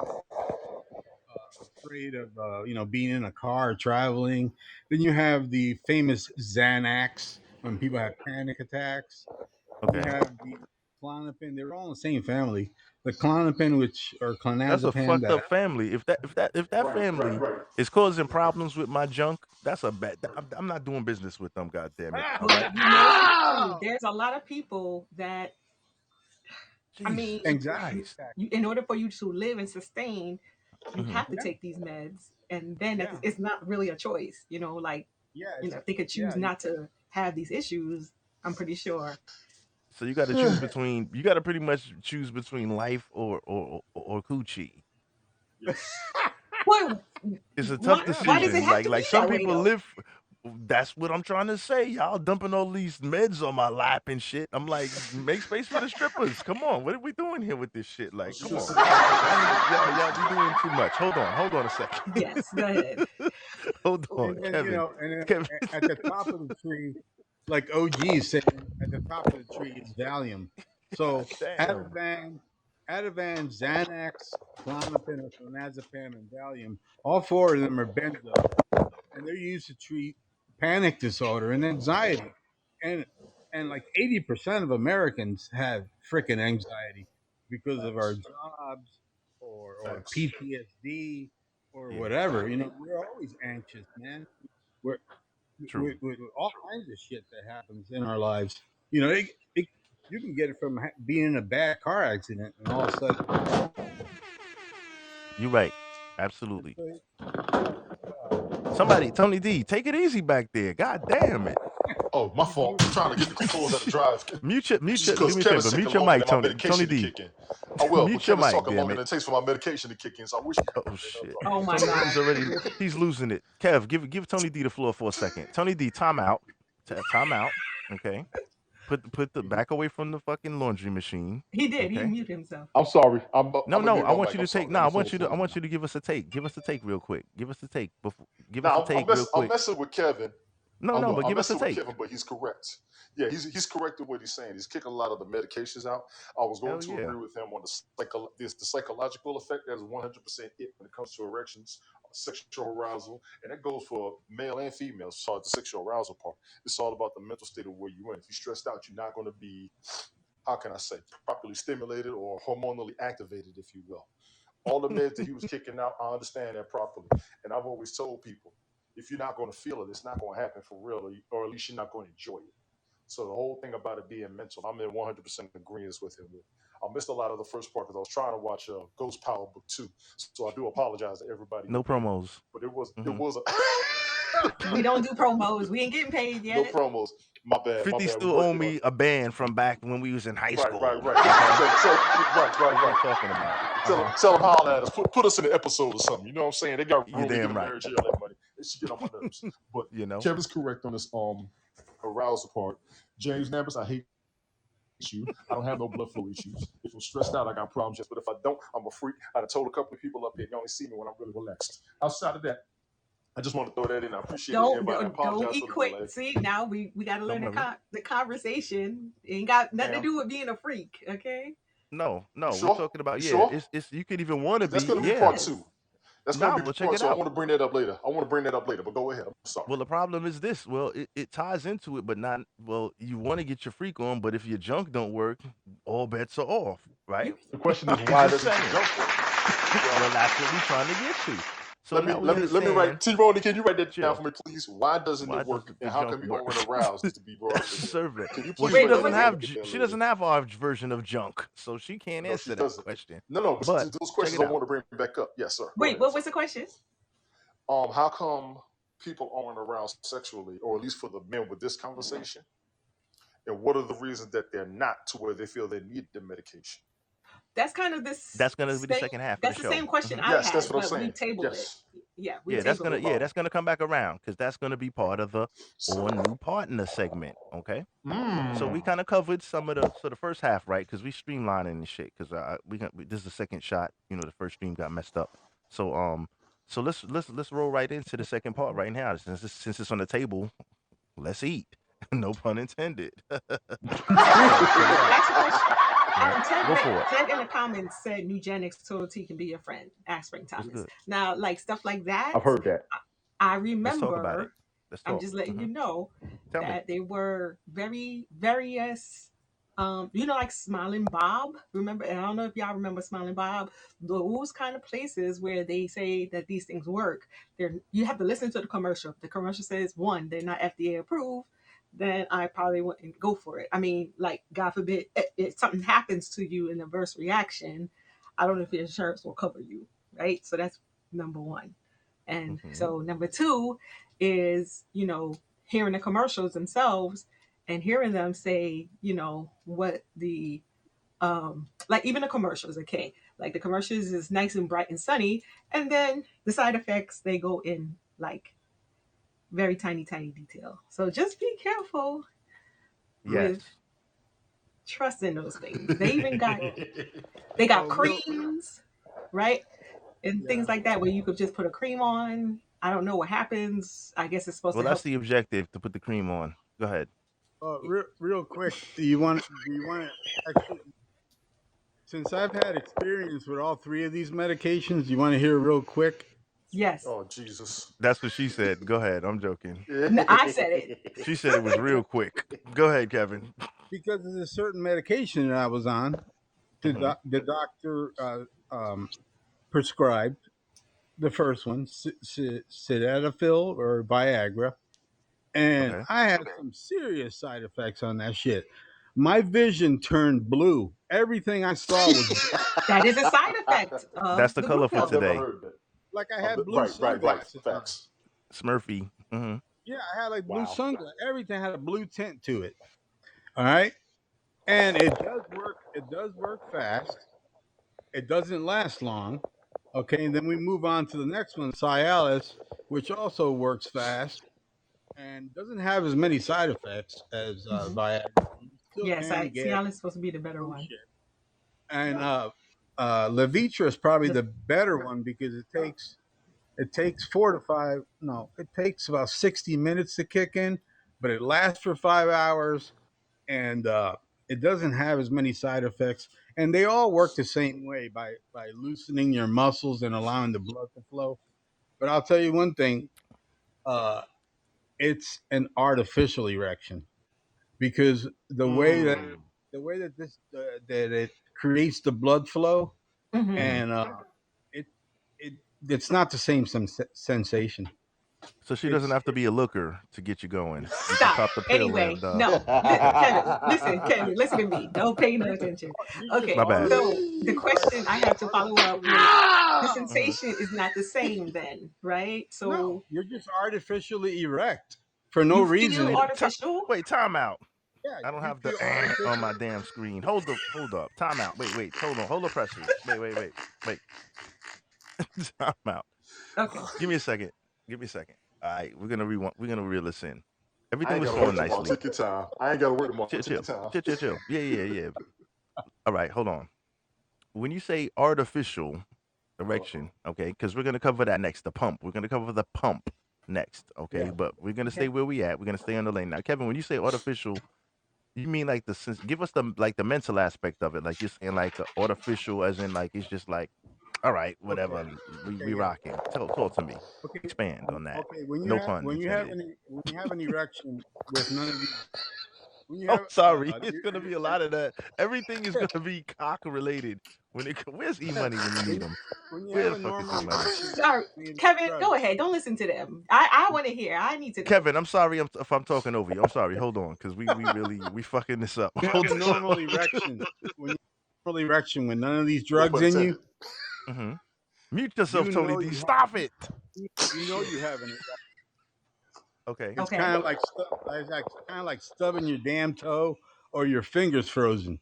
afraid of being in a car or traveling. Then you have the famous Xanax when people have panic attacks. You Okay. have the Clonopin. They're all in the same family. The Clonopin, which or That's a clonazepam, fucked that up family. If that family is causing problems with my junk, that's a bad. I'm not doing business with them. God damn it. All right. there's a lot of people that I Jesus mean, anxiety Christ. attack. in order for you to live and sustain, you Mhm. have to take these meds, and then Yeah, it's not really a choice. Like yeah, it's, if they could choose yeah. not to have these issues, I'm pretty sure. So you got to choose between. You got to pretty much choose between life or coochie. Well, It's a tough why does it decision. have to be Like some that way people though? live. That's what I'm trying to say. Y'all dumping all these meds on my lap and shit. I'm like, make space for the strippers. Come on, what are we doing here with this shit? Like, come on, y'all be doing too much. Hold on a second. Yes, go ahead. Hold on, And Kevin. Kevin. at the top of the tree, like OG said, at the top of the tree is Valium. So Damn. Ativan, Xanax, Clonopin, or clonazepam, and Valium, all four of them are benzo, and they're used to treat panic disorder and anxiety. And like 80% of Americans have freaking anxiety because of our jobs or Facts. PTSD or Yeah. whatever. We're always anxious, man. We're True. with all kinds of shit that happens in our lives. You can get it from being in a bad car accident, and all of a sudden, You're right. Absolutely. yeah. Somebody, Tony D, take it easy back there. God damn it. Oh, my fault. I'm trying to get the controls at the drive. Mute your, Just do because me a Kevin's favor. taking Mute your longer mic, than my Tony medication to D. kick in. I will, but Mute your Kevin's mic, talking damn longer it. than it takes for my medication to kick in, so I wish you Oh shit. Oh my Tony God. D's already. He's losing it. Kev, give Tony D the floor for a second. Tony D, time out. time out. Okay. Put the back away from the fucking laundry machine. He did. He Okay. muted himself. I'm sorry. I'm No, gonna no. mute I my want mic. you I'm to take. sorry. No, I I'm so want you to. I sorry. want you to give us a take. Give us a take real quick. Give us a take. Before, give us a Now take real I'm quick. messing with Kevin. No, no. But I'm give us a messing with take. Kevin, but he's correct. Yeah, he's correct in what he's saying. He's kicking a lot of the medications out. I was going Hell to yeah. agree with him on the psychological effect. That is 100% it when it comes to erections, sexual arousal, and that goes for male and female. So the sexual arousal part. It's all about the mental state of where you're in. If you're stressed out, you're not going to be, how can I say, properly stimulated or hormonally activated, if you will. All the meds that he was kicking out, I understand that properly. And I've always told people, if you're not going to feel it, it's not going to happen for real, or at least you're not going to enjoy it. So the whole thing about it being mental, I'm in 100% agreement with him. I missed a lot of the first part because I was trying to watch Ghost Power Book 2. So I do apologize to everybody who No did. promos. But it was Mm-hmm. We don't do promos. We ain't getting paid no yet. promos. My bad. 50 We're still owe working on me a band from back when we was in high right, school. right. Okay? So, What right. you talking about? Tell them holler at us. Put us in an episode or something. You know what I'm saying? They got You room to get damn them right. marriage jail that money. It should get on my nerves. But You know. Kevin's correct on this arousal part. James Nambis, I hate you. I don't have no blood flow issues. If I'm stressed out, I got problems. Yes, but if I don't, I'm a freak. I done told a couple of people up here, you only see me when I'm really relaxed. Outside of that, I just want to throw that in. I appreciate everybody. I Don't apologize for the equate. delay. See, now we got to Don't learn worry. the conversation. It ain't got nothing to Ma'am, do with being a freak. Okay. No, you we're sure? talking about You sure? it's you could even want to 'Cause that's be, going to be yeah. part Yes. two. That's going Nah, to be well check part it two. I out. want to bring that up later. But go ahead. I'm sorry. Well, the problem is this. Well, it ties into it, but not well. You want to get your freak on, but if your junk don't work, all bets are off, right? You, The question is, I'm why just doesn't your saying. jump work? Well, Well, that's what we're trying to get to. So let me now we let me let me write. understand. T-Roney, can you write that down Sure. for me, please? Why doesn't Why it does work, the and how junk can we work? all run aroused to be brought up to date? Survey. Can you Well, please she wait, write what that doesn't was down? it? Let have me get that she later. doesn't have our version of junk, so she can't No, she answer that doesn't. question. No. But But those check questions it I out. want to bring back up. Yes, sir. Go Wait, ahead. what was the question? How come people aren't aroused sexually, or at least for the men with this conversation? And what are the reasons that they're not to where they feel they need the medication? That's kind of this That's gonna be the same. second half of the That's the show. same question Mhm. I Yes, that's had, what I'm but we saying. tabled it. Yes. Yeah, we Yeah, that's tabled gonna it. that's gonna come back around because that's gonna be part of the on new partner segment. Okay. So we Mm. kind of covered some of the first half, right? Because we streamlining and shit. Because this is the second shot. You know, the first stream got messed up. So let's roll right into the second part right now. Since it's on the table, let's eat. No pun intended. Ask a question. Go for it. Ted in the comments said Nugenics Total can be your friend. Ask Spring What's Thomas. good? Now, like stuff like that, I've heard that. I Let's talk about it. remember. Let's I'm talk. just letting Hmm. you know Tell me. that they were various. Like Smiling Bob. Remember? And I don't know if y'all remember Smiling Bob. Those kind of places where they say that these things work. You have to listen to the commercial. If the commercial says one, they're not FDA approved, then I probably wouldn't go for it. I mean, like God forbid, if something happens to you in adverse reaction, I don't know if your insurance will cover you, right? So that's number one. And Hmm. so number two is, hearing the commercials themselves and hearing them say, what the like even the commercials, okay. Like the commercials is nice and bright and sunny, and then the side effects they go in like very tiny, tiny detail. So just be careful with Yes. trusting those things. They got Real, creams, right? And yeah. things like that where you could just put a cream on. I don't know what happens. I guess it's supposed Well, to that's help. the objective to put the cream on. Go ahead. Real quick, do you want to actually? Since I've had experience with all three of these medications, you want to hear real quick? Yes. Oh Jesus. That's what she said. Go ahead. I'm joking. No, I said it. She said it was real quick. Go ahead, Kevin. Because there's a certain medication that I was on, Mhm. the doctor prescribed the first one, Sildenafil or Viagra, and Okay. I had some serious side effects on that shit. My vision turned blue. Everything I saw was That is a side effect That's of the the blue color for I've pill. never today. heard that. like I had blue Right. sunglasses on. Facts. Smurfy. Hmm. Yeah, I had like blue Wow. sunglasses. Everything had a blue tint to it. All right, and it does work. It does work fast. It doesn't last long. Okay, and then we move on to the next one, Cialis, which also works fast. and doesn't have as many side effects as Hmm. Viagra. You still Yes, can get Cialis is supposed to be the better some one. shit. And Levitra is probably The the better one because it takes 4 to 5. No, it takes about 60 minutes to kick in, but it lasts for 5 hours, and it doesn't have as many side effects. And they all work the same way by loosening your muscles and allowing the blood to flow. But I'll tell you one thing: uh, it's an artificial erection because Mm. the way that that it creates the blood flow, hmm Hmm. and it it it's not the same sensation. So she doesn't It's have to be a looker to get you going. You can Stop. pop the pill Anyway, and no, okay. Kevin, listen, Kevin, listen to me. Don't pay no attention. you're just My Okay, bad. so the question I have to follow up with, the Hmm. sensation is not the same then, right? no, So you're just artificially erect for no you feel reason. artificial. Wait, time out. Yeah, I don't you have the feel on artificial. my damn screen. Hold up. Time out. Wait. Hold on. Hold the presses. Wait. Time out. Okay. Give me a second. Give me a second. All right, we're gonna reel this in. I Everything ain't was gotta work flowing tomorrow. nicely. Take your time. I ain't gotta work tomorrow. Chill, Take chill, your time. chill. Yeah. All right, hold on. When you say artificial erection, okay, because we're gonna cover that next. The pump. We're gonna cover the pump next, okay. Yeah, But we're gonna Okay. stay where we at. We're gonna stay on the lane now. Kevin, when you say artificial, you mean like the sense? Give us the mental aspect of it. Like you're saying like artificial, as in like it's just like, all right, okay, whatever. We okay, yeah, rocking. Talk to me. okay, Expand on that. okay. No pun intended. When you have an erection with none of these, when you Oh, have sorry. It's gonna be a lot of that. Everything is gonna be cock related. Where's E Money when you need when, him? when you Where have the a fuck is normal E Money? erection Sorry, with Kevin, go drugs, ahead. Don't listen to them. I want to hear. I need to know. Kevin, I'm sorry if I'm talking over you. I'm sorry. Hold on, because we really we fucking this up. you have Hold a on. normal erection. When you have a normal erection with none of these No drugs pun in you, intended. Hmm. Mute yourself, you Tony know D. you Stop it. you know you have an erection. Okay. It's Okay. kind of like kind of like stubbing your damn toe or your fingers frozen.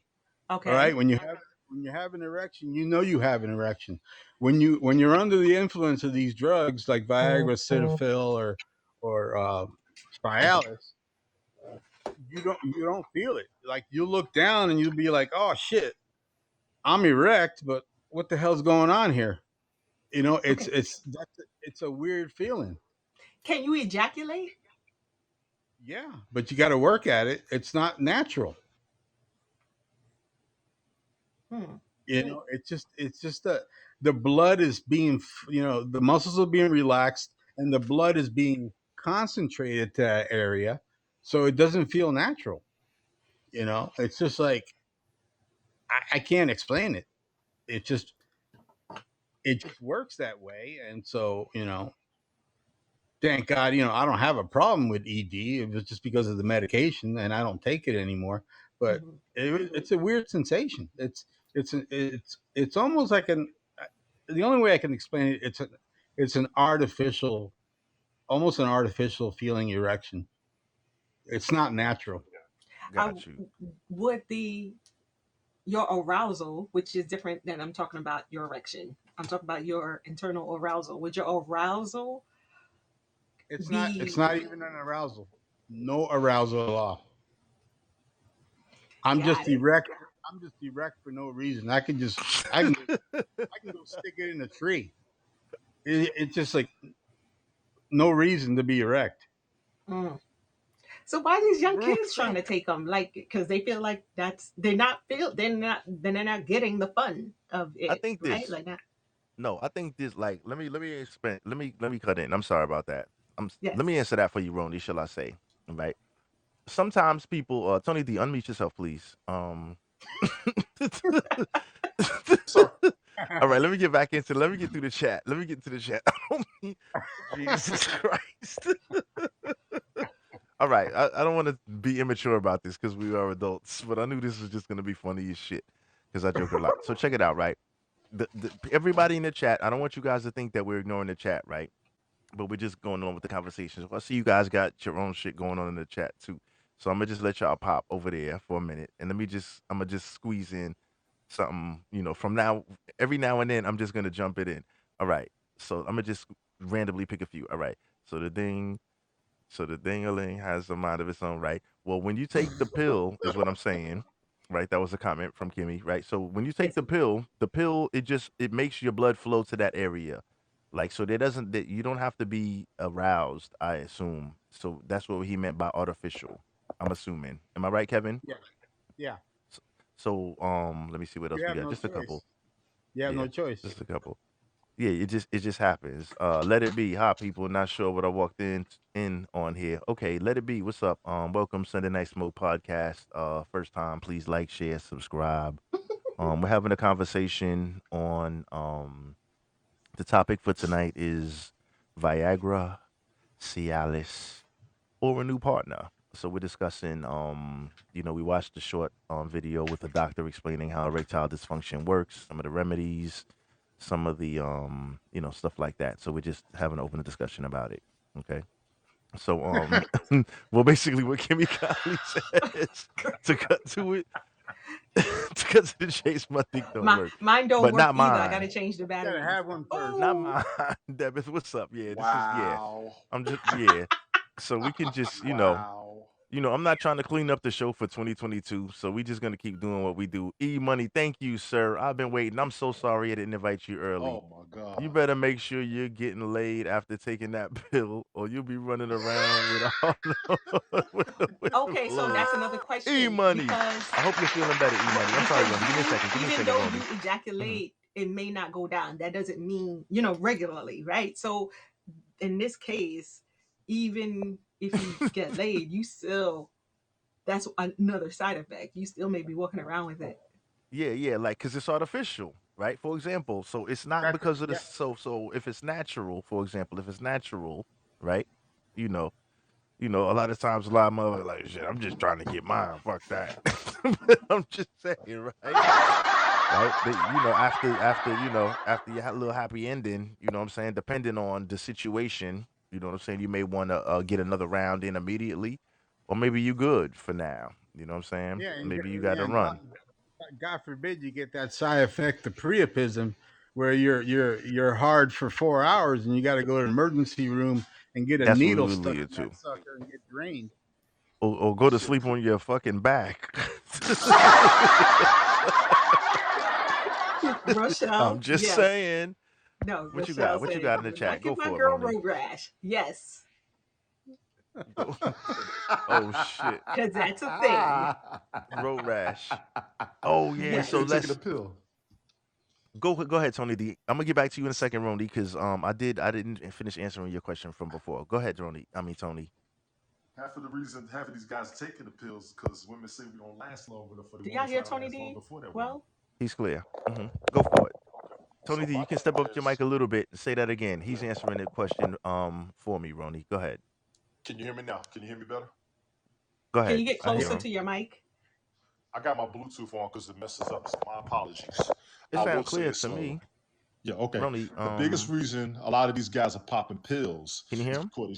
All Okay. right, when you have an erection, you know you have an erection. When you're under the influence of these drugs like Viagra, Cetaphil, or Cialis, you don't feel it. Like you look down and you'll be like, oh shit, I'm erect, but what the hell's going on here? Okay. It's a weird feeling. Can you ejaculate? Yeah, but you got to work at it. It's not natural. Hmm. It's just the blood is being, the muscles are being relaxed and the blood is being concentrated to that area, so it doesn't feel natural. It's just like I can't explain it. It just works that way, and so thank God, I don't have a problem with ED. It was just because of the medication, and I don't take it anymore. But Mhm. it's a weird sensation. It's almost like the only way I can explain it. It's an artificial, almost an artificial feeling erection. It's not natural. I Got you. would the your arousal, which is different than I'm talking about your erection. I'm talking about your internal arousal. Would your arousal It's not. It's be not even an arousal. No arousal at all. I'm got just it? erect. I'm just erect for no reason. I can go stick it in a tree. It's just like no reason to be erect. Mm. So why these young Bro, kids trying to take them? Like, because they feel like they're not getting the fun of I it, think right? this. Like that. No, I think this. Like, let me expand. Let me cut in. I'm sorry about that. Let Yes. me answer that for you, Roni. Shall I say? Right. Sometimes people. Tony D, unmute yourself, please. Sir. All right, let me get back into. Let me get through the chat. Let me get to the chat. Jesus Christ. All right, I don't want to be immature about this because we are adults, but I knew this was just gonna be funny as shit because I joke a lot. So check it out, right? Everybody in the chat. I don't want you guys to think that we're ignoring the chat, right? But we're just going on with the conversation. I see you guys got your own shit going on in the chat too. So I'm gonna just let y'all pop over there for a minute, and I'm gonna just squeeze in something, from now, every now and then, I'm just gonna jump it in. All right. So I'm gonna just randomly pick a few. All right. So the thing. So the ding-a-ling has a mind of its own, right? Well, when you take the pill, is what I'm saying, right? That was a comment from Kimmy, right? So when you take Yes. the pill, it makes your blood flow to that area, like so. There doesn't that you don't have to be aroused, I assume. So that's what he meant by artificial. I'm assuming. Am I right, Kevin? Yeah, yeah. So, let me see what else You we have got. no Just a couple. choice. You have Yeah, no choice. just a couple. Yeah, it just happens. Let it be. Hi, people. Not sure what I walked in on here. Okay, let it be. What's up? Welcome Sunday Night Smoke podcast. First time. Please like, share, subscribe. We're having a conversation on the topic for tonight is Viagra, Cialis, or a new partner. So we're discussing, we watched the short video with the doctor explaining how erectile dysfunction works, some of the remedies, some of the, stuff like that. So we're just having an open discussion about it. Okay. So, well, basically what Kimmy Conley says to cut to it, to cut to the chase, my dick don't work, Mine don't but work not either. I gotta mine. change the You gotta batteries. have one first. Not Oh, mine. Debith, what's up? Yeah, this is yeah. Wow. I'm just yeah. So we can just, Wow. I'm not trying to clean up the show for 2022, so we just gonna keep doing what we do. E Money, thank you, sir. I've been waiting. I'm so sorry I didn't invite you early. Oh my You God. better make sure you're getting laid after taking that pill, or you'll be running around with all with the okay. So flows. that's another E question Money. because I hope you're feeling better, E Money. I'm sorry, because Ronnie. Give me a second. Give me a even second, though you Ronnie. Hmm. ejaculate, it may not go down. That doesn't mean regularly, right? So in this case, even if you get laid, you still that's another side effect. You still may be walking around with it. Yeah, yeah, like because it's artificial, right? For example, so it's not That's because of yeah. this. So if it's natural, for example, if it's natural, right? You know, a lot of times a lot of mother like shit. I'm just trying to get mine. Fuck that. But I'm just saying, right? Right? After your little happy ending, you know what I'm saying? Depending on the situation, you know what I'm saying? You may want to get another round in immediately, or maybe you good for now. You know what I'm saying? Yeah, Maybe you got yeah, to and run. God forbid you get that side effect, the priapism, where you're hard for 4 hours and you got to go to an emergency room and get a That's what we needle would stuck lead in that to. sucker and get drained. Or go to Shit. sleep on your fucking back. I'm Rochelle, just yes. saying. No, What you Rochelle got? What you said, got in the chat? look Go at my for it, girl Roni. road rash. Yes, Go. Oh shit. because that's a thing. Road rash. Oh yeah. After So you Yes. taking a let's pill. go ahead, Tony D. I'm gonna get back to you in a second, Roni, because I didn't finish answering your question from before. Go ahead, Roni. I mean Tony. Half of these guys taking the pills because women say we don't last long enough for the Do y'all women hear try to Tony last long D? before that woman. Well, He's clear. Go for it. Okay. Tony So D, my you can thing step up to your is, mic a little bit and say that again. He's answering the question for me, Roni. Go ahead. can you hear me now? Can you hear me better? Go can ahead. you get I hear closer him. to your mic? I got my Bluetooth on because it messes up. So my apologies. It I will sounds say clear this to slowly. me. Yeah, okay. Roni, The biggest reason a lot of these guys are popping pills can you hear is him? because they're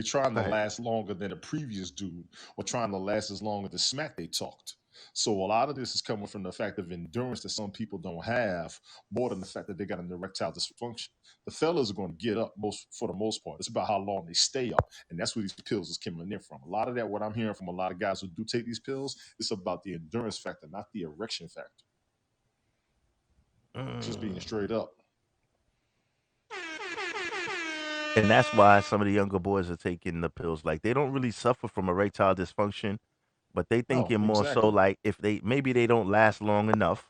trying Go to ahead. last longer than the previous dude, or trying to last as long as the smack they talked. So a lot of this is coming from the fact of endurance that some people don't have, more than the fact that they got an erectile dysfunction. The fellas are going to get up most for the most part. It's about how long they stay up, and that's where these pills is coming in from. A lot of that, what I'm hearing from a lot of guys who do take these pills, it's about the endurance factor, not the erection factor. Just being Mm. straight up. And that's why some of the younger boys are taking the pills. Like they don't really suffer from erectile dysfunction, but they No, thinking more so exactly. like if they don't last long enough.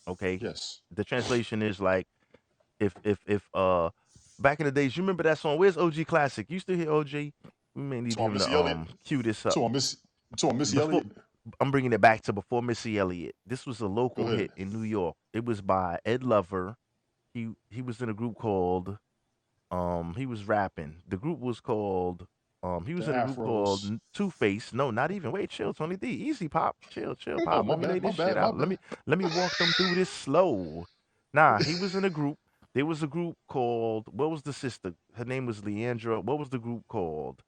Okay, Yes. the translation is like if back in the days, you remember that song? Where's OG Classic? You still hear OG? We may need To our him Missy to Elliott. cue this up. To our Missy Before Elliott. I'm bringing it back to before Missy Elliott. This was a Go local ahead. hit in New York. It was by Ed Lover. He was in a group called he was rapping. The group was called he The was in a group called Afros. Two Face. No, not even. Wait, chill, Tony D. Easy pop. Chill, Oh, pop. my Let me lay bad. My this shit bad. My out. bad. Let me walk them through this slow. Nah, he was in a group. There was a group called what was the sister? Her name was Leandra. What was the group called?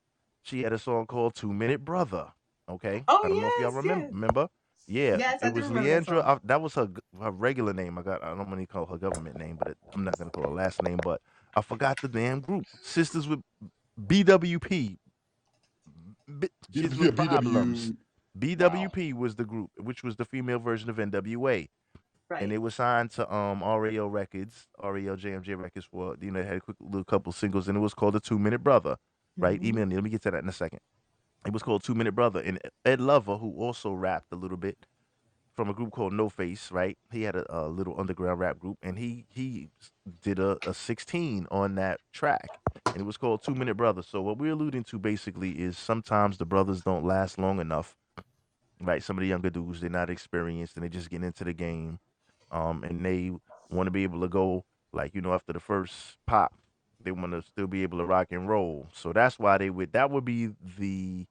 She had a song called 2 Minute Brother. Okay. Oh I don't know if y'all yes, yes, remember. Yeah, yes. it I do was remember that Leandra. song. That was her regular name. I don't want to call her government name, but I'm not gonna call her last name. But I forgot the damn group. Sisters with BWP, kids with problems. BW. Wow. BWP was the group, which was the female version of NWA, and Right. they were signed to RAO Records, RAO JMJ Records for they had a quick little couple singles, and it was called the 2 Minute Brother, right? Hmm. Email me. Let me get to that in a second. It was called 2 Minute Brother, and Ed Lover, who also rapped a little bit from a group called No Face, right? He had a little underground rap group, and he did a 16 on that track, and it was called 2 Minute Brother. So what we're alluding to basically is sometimes the brothers don't last long enough, right? Some of the younger dudes, they're not experienced, and they just get into the game, and they want to be able to go like after the first pop, they want to still be able to rock and roll. So that's why that would be the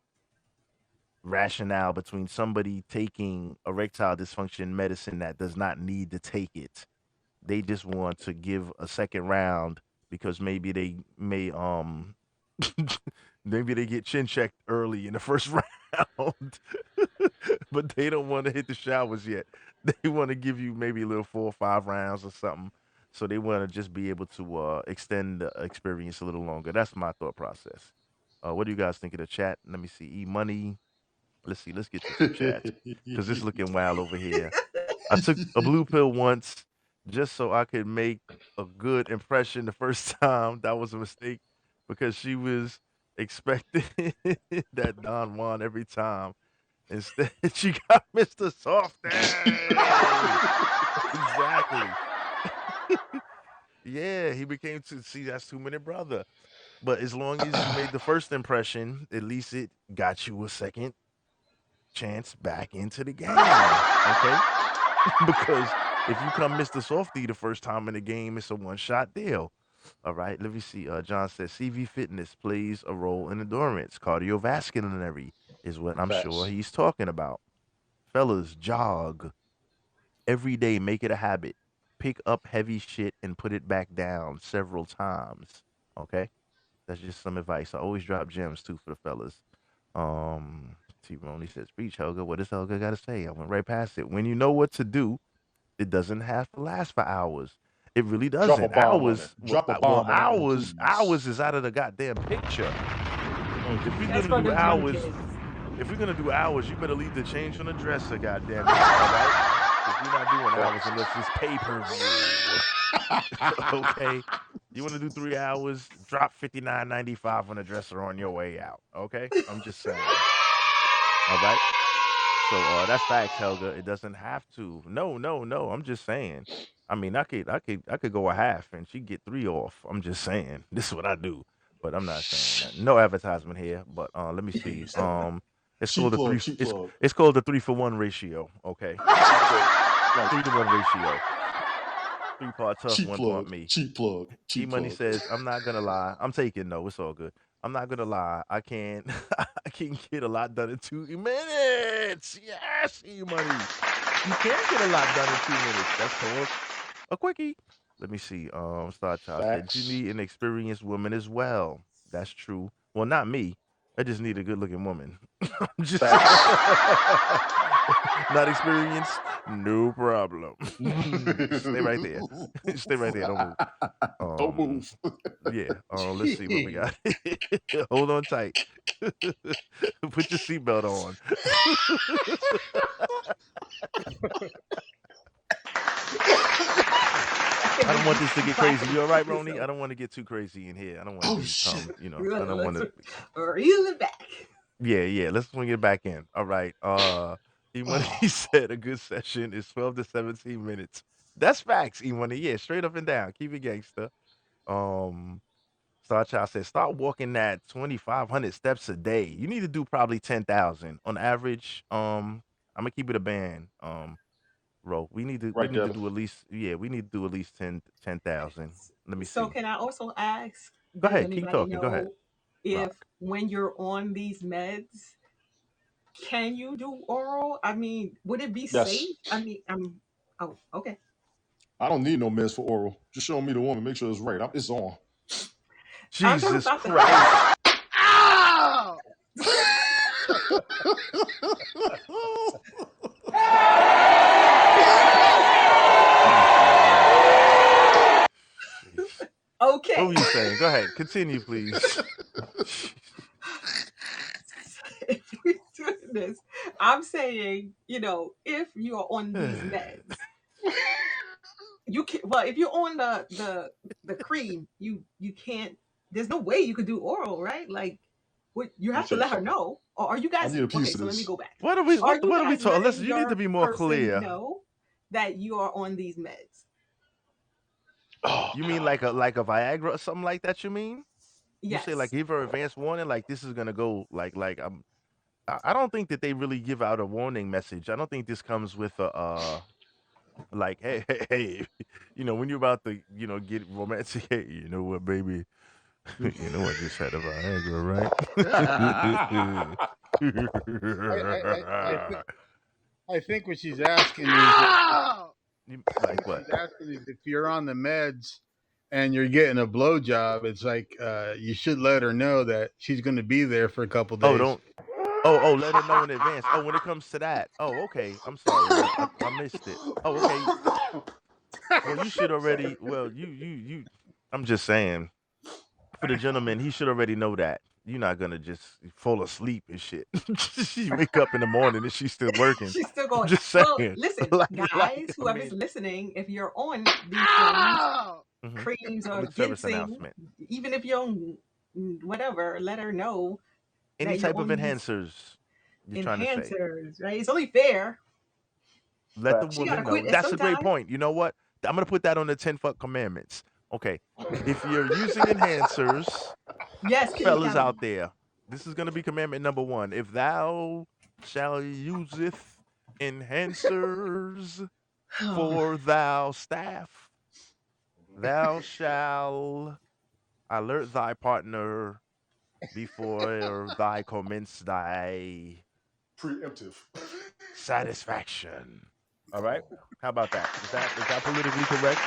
rationale between somebody taking erectile dysfunction medicine that does not need to take it. They just want to give a second round because maybe they may maybe they get chin checked early in the first round, but they don't want to hit the showers yet. They want to give you maybe a little 4 or 5 rounds or something. So they want to just be able to extend the experience a little longer. That's my thought process. What do you guys think of the chat? Let me see. E Money. Let's see. Let's get to some chats because it's looking wild over here. I took a blue pill once just so I could make a good impression the first time. That was a mistake because she was expecting that Don Juan every time. Instead, she got Mr. Softy. Exactly. Yeah, he became to see that's 2 Minute Brother. But as long as you made the first impression, at least it got you a second chance back into the game. Okay. Because if you come Mr. Softy the first time in the game, it's a one-shot deal. All right, let me see. John says CV fitness plays a role in endurance. Cardiovascular is what I'm sure Facts. he's talking about. Fellas, jog every day. Make it a habit. Pick up heavy shit and put it back down several times. Okay, that's just some advice. I always drop gems too for the fellas. T. Roney says, "Preach, Helga. What does Helga got to say?" I went right past it. When you know what to do, it doesn't have to last for hours. It really Drop a doesn't. bomb on it. Hours, Drop a well, bomb on that one, hours please. is out of the goddamn picture. If we're That's gonna for do the young hours, kids. if we're gonna do hours, you better leave the change on the dresser. Goddamn it! All right, because we're not doing hours Facts. unless it's pay per view. Okay, you want to do 3 hours? Drop 59.95 on the dresser on your way out. Okay, I'm just saying. All right. So that's facts, Helga. It doesn't have to. No, no, no. I'm just saying. I mean, I could go a half and she get three off. I'm just saying. This is what I do. But I'm not saying that. No advertisement here. But let me see. It's called Cheap the three. plug. Cheap It's plug. it's called the 3-for-1 ratio. Okay, Cheap plug. Right. 3-to-1 ratio. 3 part tough, Cheap 1 part plug. me. Cheap plug. E Cheap Money plug. says, I'm not gonna lie. I'm taking no, it's all good. I'm not gonna lie. I can I can get a lot done in 2 minutes. Yes, E Money. You can get a lot done in 2 minutes. That's called a quickie. Let me see. Star Child said you Facts. need an experienced woman as well. That's true. Well, not me. I just need a good looking woman. I'm just Facts. not experienced. No problem. Stay right there. Stay right there. Don't move. Don't Um, move. yeah. Let's see what we got. Hold on tight. Put your seatbelt on. I can I don't want be this to get crazy. clapping You all right, this Roni? I up. don't want to get too crazy in here. I don't want to Oh shit. become, I don't want Let's to. reel it back. Yeah, yeah. Let's swing it back in. All right. E Money he said a good session is 12 to 17 minutes. That's facts, E Money. Yeah, straight up and down. Keep it gangster. Um, Star Child says start walking that 2,500 steps a day. You need to do probably 10,000 on average. I'm gonna keep it a band. Ro, we Right, need to Devin. do at least we need to do at least 10,000. Let me So see. can I also ask, Go does ahead, keep anybody talking. Go ahead. know if Rock. when you're on these meds, can you do oral? I mean, would it be Yes. safe? I mean, oh, okay. I don't need no meds for oral. Just show me the woman. Make sure it's right. It's on. I'm talking Jesus about the Christ. Ah! Jesus, man. Sheesh. What okay. were you saying? Go ahead. Continue, please. I'm saying, if you are on these meds, you can. Well, if you're on the cream, you can't. There's no way you could do oral, right? Like, you Let me have to tell you let her something. know. Or are you I guys need a okay? piece of So let me this. go back. What are we? Are you What are we guys talking? Listen, letting you need to your be more person clear. know that you are on these meds? Oh You mean God. like a Viagra or something like that? You mean? You say like Yes. give her advance warning, like this is gonna go like I don't think that they really give out a warning message. I don't think this comes with a like hey, when you're about to get romantic. Hey, you know what, baby? You know I just had a Viagra, right? I I think what she's asking is Like what what? she's asking is if you're on the meds and you're getting a blowjob, it's like you should let her know that she's going to be there for a couple Oh, days. don't. Oh, let her know in advance. Oh, when it comes to that. Oh, okay. I'm sorry. I missed it. Oh, okay. Well, you should Sorry. already. Well, you. I'm just saying, for the gentleman, he should already know that. You're not gonna just fall asleep and shit. You wake up in the morning and she's still working. She's still I'm going. just Well, saying, listen, like guys, I whoever's mean, listening, if you're on these things, mhm. creams or Public service ginseng, announcement. even if you're on whatever, let her know Any that you're type of on these enhancers you're trying to say. enhancers, right? It's only fair. Let the She Facts. gotta woman quit know. at That's some a great time. point. You know what? I'm gonna put that on the 10 fuck commandments. Okay. If you're using enhancers, Yes, Kimmy fellas Kelly. out there, this is gonna be commandment number 1. If thou shall useth enhancers Oh, for thou staff, thou shall alert thy partner before thy commence thy Preemptive. satisfaction. All right. How about that? Is that politically correct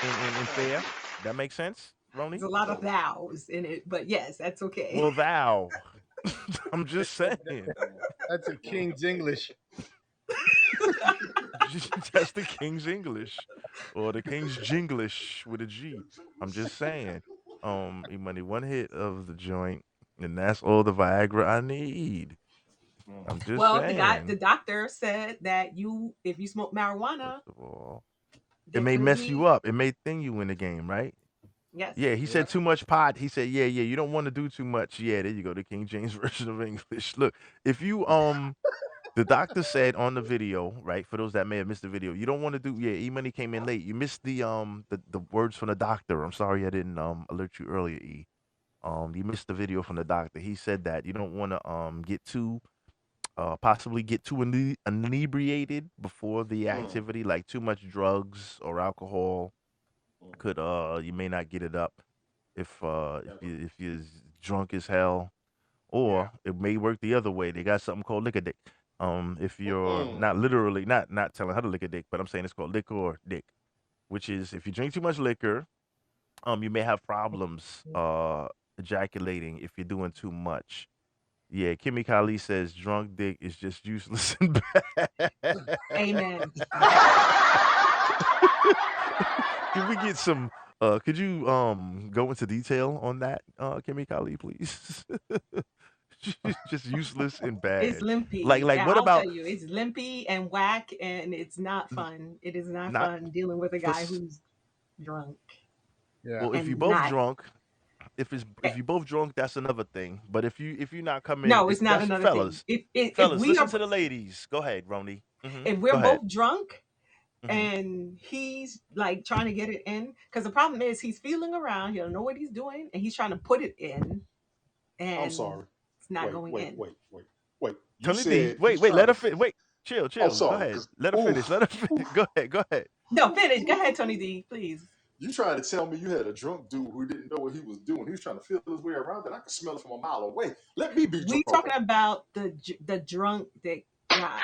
and fair? That makes sense, there's Roni? a lot of Oh, thous in it, but yes, that's okay. Well, thou. I'm That, just that, saying. that's a King's English. That's the King's English or the King's Jinglish with a G. I'm just saying. Money one hit of the joint, and that's all the Viagra I need. Mhm. I'm just Well, the saying. doctor said that if you smoke marijuana, First of all, it there may could mess you be up. It may thing you in the game, right? yes. Yeah, he Yeah. said too much pot. He said, yeah, you don't want to do too much. Yeah, there you go, the King James version of English. Look, if you the doctor said on the video, right? For those that may have missed the video, you don't want to do. Yeah, E Money came in late. You missed the words from the doctor. I'm sorry I didn't alert you earlier, E. You missed the video from the doctor. He said that you don't want to get too possibly get too inebriated before the Mm, activity, like too much drugs or alcohol mm. could you may not get it up if Yeah. if you're drunk as hell, Yeah. or it may work the other way. They got something called liquor dick. If you're Mm-mm. not literally not telling how to lick a dick, but I'm saying it's called liquor dick, which is if you drink too much liquor, you may have problems ejaculating if you're doing too much. Yeah, Kimmy Kali says drunk dick is just useless and bad. Amen. Can we get some could you go into detail on that, Kimmy Kali, please? Just useless and It's bad. Like limpy. like Yeah, what I'll tell about you, it's limpy and whack, and it's not fun. It is not not fun dealing with a for guy who's drunk Yeah. well, if you and both not. drunk, if eh, you both drunk, that's another thing. But if you not coming, No, it's not that's another thing. fellas, If fellas, we listen are to the ladies. Go ahead, Roni. if we're Go ahead. both drunk Hmm. and he's like trying to get it in, because the problem is he's feeling around, he don't know what he's doing, and he's trying to put it in, I'm and sorry. it's not Wait, going wait, in. wait, wait, wait. You Tony D, said wait, he's wait, trying let to. her fit. Wait, chill, Oh, chill. Go sorry. ahead. Cause Let her finish. oof, Let her finish. Go ahead. Go ahead. No, finish. Go ahead, Tony D, please. you trying to tell me you had a drunk dude who didn't know what he was doing? He was trying to feel his way around it. I could smell it from a mile away. Let me be We drunk talking on it. about the drunk dick guys.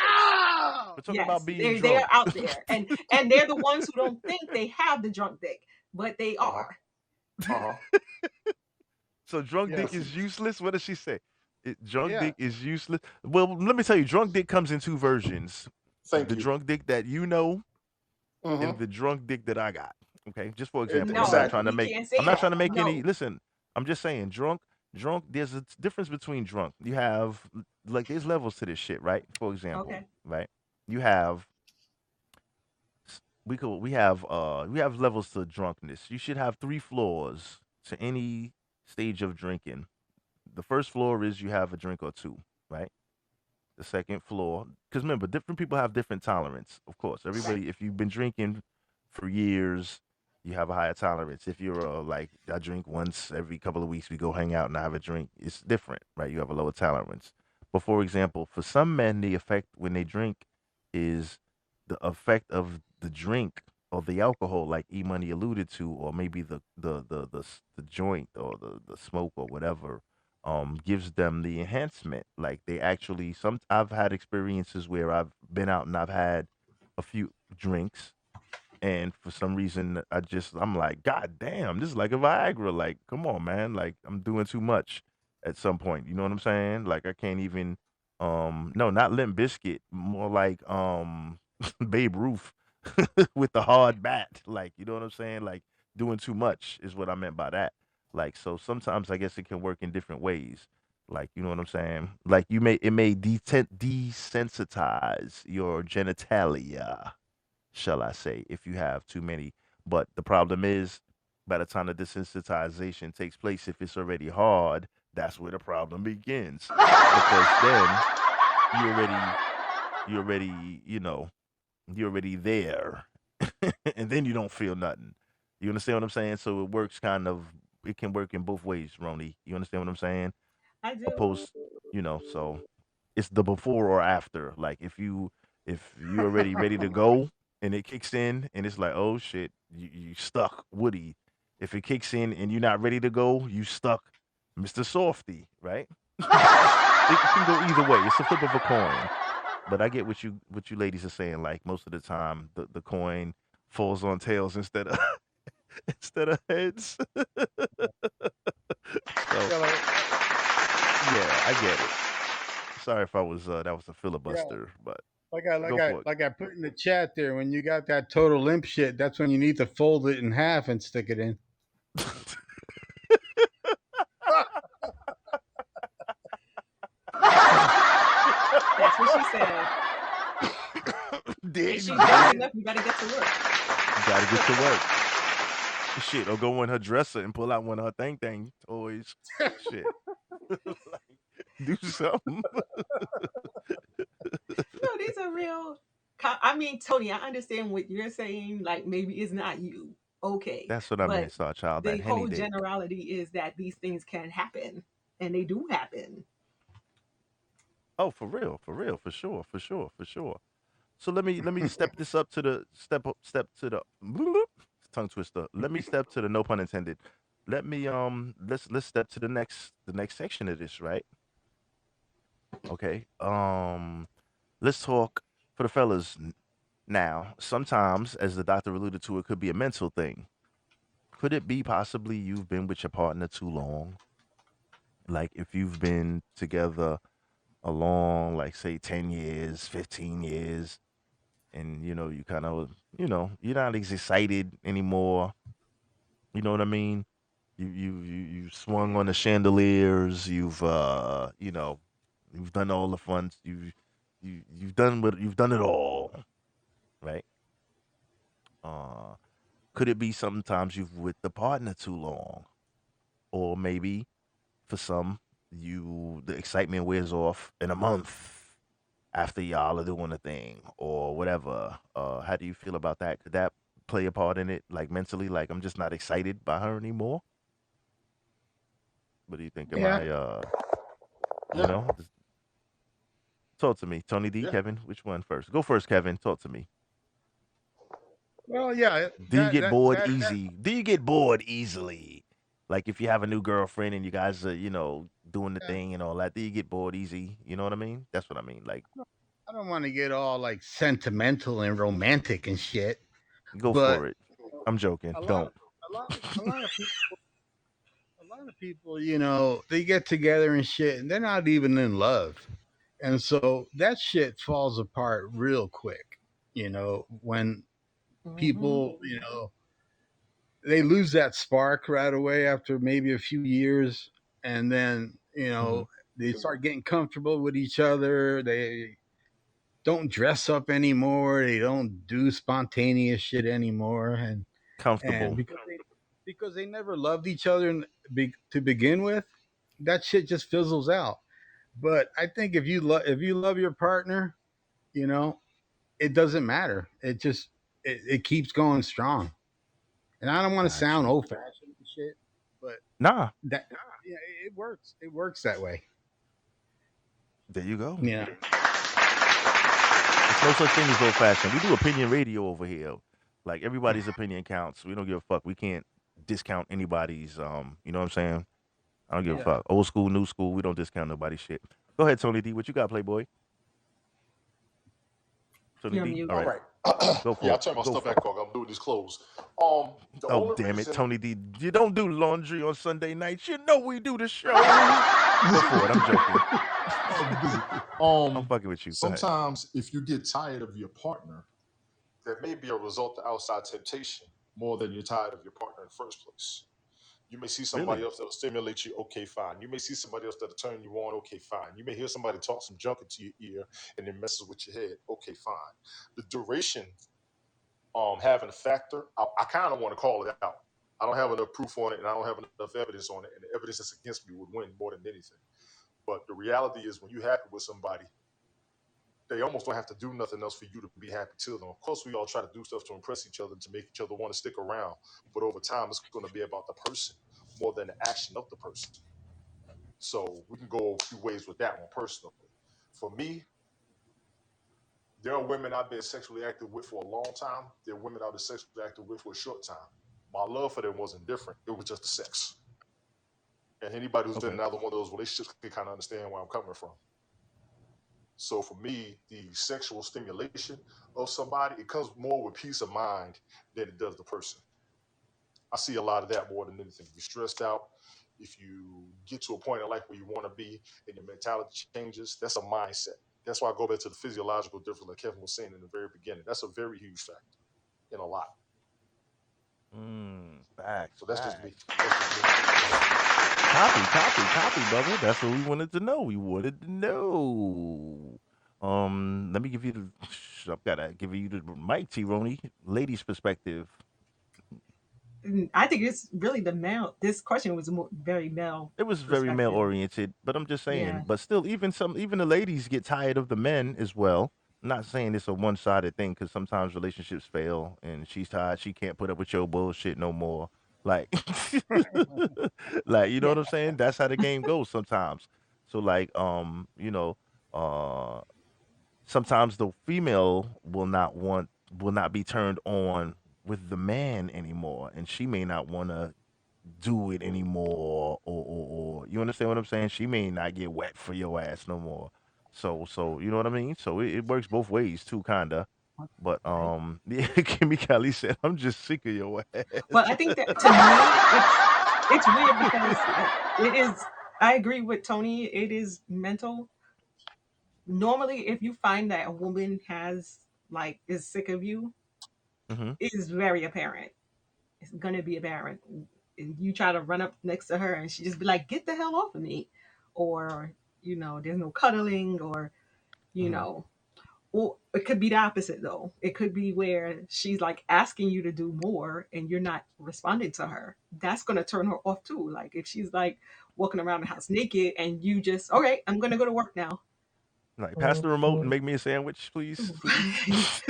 We're talking about Yes, being they are drunk. out there, and they're the ones who don't think they have the drunk dick, but they Uh huh. are. Uh huh. So drunk dick Yes. Listen. is useless. What does she say? Drunk Yeah. dick is useless. Well, let me tell you, drunk dick comes in two versions: Thank the you. drunk dick that you know, and Mm-hmm. the drunk dick that I got. Okay, just for example, I'm not No, trying Exactly. to we make. can't I'm say not trying that. to make any. No, Listen, I'm just saying, drunk. Drunk. There's a difference between drunk. You have like there's levels to this shit, right? For example, Okay. right? You have we have levels to drunkenness. You should have three floors to any stage of drinking. The first floor is you have a drink or two, right? The second floor, because remember, different people have different tolerance. Of course, Right. everybody. If you've been drinking for years, you have a higher tolerance. If you're like I drink once every couple of weeks, we go hang out and I have a drink. It's different, right? You have a lower tolerance. But for example, for some men, the effect when they drink is the effect of the drink or the alcohol, like E Money alluded to, or maybe the joint or the smoke or whatever gives them the enhancement. Like they actually some I've had experiences where I've been out and I've had a few drinks and for some reason I'm like, God damn, this is like a Viagra. Like, come on, man. Like I'm doing too much at some point. You know what I'm saying? Like I can't even no, not Limp Biscuit, more like Babe Ruth with the hard bat. Like, you know what I'm saying? Like doing too much is what I meant by that. Like so sometimes I guess it can work in different ways. Like, you know what I'm saying? Like it may desensitize your genitalia, shall I say, if you have too many. But the problem is, by the time the desensitization takes place, if it's already hard, that's where the problem begins. Because then you already, you already, you know, you're already there, and then you don't feel nothing. You understand what I'm saying? So it works it can work in both ways, Roni. You understand what I'm saying? I do. Opposed, so it's the before or after. Like if you already ready to go and it kicks in and it's like, oh shit, you stuck Woody. If it kicks in and you're not ready to go, you stuck Mr. Softy, right? It can go either way. It's a flip of a coin. But I get what you ladies are saying. Like most of the time, the coin falls on tails instead of instead of heads. So Yeah, yeah, I get it. Sorry if I was that was a yeah. filibuster, but Like I like go I for it. like I put in the chat there. When you got that total limp shit, that's when you need to fold it in half and stick it in. That's what she said. There And you she's young go. enough. You better get to work. You gotta get to work. Shit, or go in her dresser and pull out one of her thing toys. Shit. Like, do something. No, these are real. I mean, Tony, I understand what you're saying. Like maybe it's not you. Okay, That's what I but meant, Star Child. the That henny whole dick. generality is that these things can happen, and they do happen. Oh, for real, for real, for sure, for sure, for sure. So let me step this up to the step to the tongue twister. Let me step to the no pun intended. Let me let's step to the next section of this, right? Okay. Let's talk for the fellas now. Sometimes, as the doctor alluded to, it could be a mental thing. Could it be possibly you've been with your partner too long? Like if you've been together a long, like say 10 years, 15 years, and you kind of, you're not as excited anymore. You know what I mean? You swung on the chandeliers. You've done all the fun. You've done it all, right? Uh, could it be sometimes you've with the partner too long, or maybe for some the excitement wears off in a month after y'all are doing a thing or whatever. How do you feel about that? Could that play a part in it, like mentally? Like I'm just not excited by her anymore. What do you think? Am Yeah, I? yeah, Talk to me, Tony D, yeah. Kevin. Which one first? Go first, Kevin. Talk to me. Well, yeah. Do you get bored That. easy? Do you get bored easily? Like if you have a new girlfriend and you guys are, doing the Yeah, thing and all that, do you get bored easy? You know what I mean? That's what I mean. Like, I don't want to get all like sentimental and romantic and shit, go but for it. I'm joking. a lot, Don't. of, a lot of people, they get together and shit, and they're not even in love, and so that shit falls apart real quick. When Hmm. people, they lose that spark right away after maybe a few years, and then Hmm. they start getting comfortable with each other. They don't dress up anymore. They don't do spontaneous shit anymore, and Comfortable. because they never loved each other to begin with, that shit just fizzles out. But I think if you love your partner, you know, it doesn't matter. It keeps going strong. And I don't want to Got sound you. old fashioned and shit, but Nah, that yeah, it works. It works that way. there you go. Yeah. It's no such thing as old fashioned. We do opinion radio over here. Like everybody's opinion counts. We don't give a fuck. We can't discount anybody's. You know what I'm saying? I don't give a Yeah. fuck. Old school, new school. We don't discount nobody's shit. Go ahead, Tony D. What you got, Playboy? Tony You're D. mute. All All right, right. go Yeah, I for it. turn my Go stuff for back it. on. I'm doing these clothes. The Oh only damn it, reason Tony D. You don't do laundry on Sunday nights. You know we do the show. Go for it. I'm joking. I'm fucking with you. Go ahead. sometimes if you get tired of your partner, that may be a result of outside temptation more than you're tired of your partner in the first place. You may see somebody Really? else that'll stimulate you, okay, fine. You may see somebody else that'll turn you on, okay, fine. You may hear somebody talk some junk into your ear and it messes with your head, okay, fine. The duration having a factor, I kind of want to call it out. I don't have enough proof on it and I don't have enough evidence on it, and the evidence that's against me would win more than anything. But the reality is when you're happy with somebody, they almost don't have to do nothing else for you to be happy to them. Of course, we all try to do stuff to impress each other, to make each other want to stick around. But over time, it's going to be about the person more than the action of the person. So we can go a few ways with that one personally. For me, there are women I've been sexually active with for a long time. There are women I've been sexually active with for a short time. My love for them wasn't different. It was just the sex. And anybody who's been in Okay. either one of those relationships can kind of understand where I'm coming from. So for me, the sexual stimulation of somebody, it comes more with peace of mind than it does the person. I see a lot of that more than anything. If you're stressed out, if you get to a point in life where you want to be and your mentality changes, that's a mindset. That's why I go back to the physiological difference, like Kevin was saying in the very beginning. That's a very huge factor in a lot. Facts, So that's just me. facts. That's just me. Copy, brother. That's what we wanted to know. We wanted to know. Let me give you the. I've gotta give you the mic, T. Roney. Ladies' perspective. I think it's really the male. This question was very male It was very male perspective. oriented, but I'm just saying. Yeah. But still, even the ladies get tired of the men as well. I'm not saying it's a one sided thing because sometimes relationships fail and she's tired. She can't put up with your bullshit no more. Like, like you know Yeah. what I'm saying? That's how the game goes sometimes. So like, sometimes the female will not be turned on with the man anymore, and she may not want to do it anymore, or you understand what I'm saying? She may not get wet for your ass no more. So you know what I mean? So it works both ways too, kinda. But Right. yeah, Kimmy Kelly said, "I'm just sick of your Well, ass." I think that to me, it's weird because it is. I agree with Tony. It is mental. Normally, if you find that a woman has like is sick of you, Hmm. it is very apparent. It's gonna be apparent. And you try to run up next to her, and she just be like, "Get the hell off of me," or there's no cuddling, or you Hmm. know, or it could be the opposite though. It could be where she's like asking you to do more, and you're not responding to her. That's gonna turn her off too. Like if she's like walking around the house naked, and you just, okay, I'm gonna go to work now. Like, pass the remote and make me a sandwich, please, please.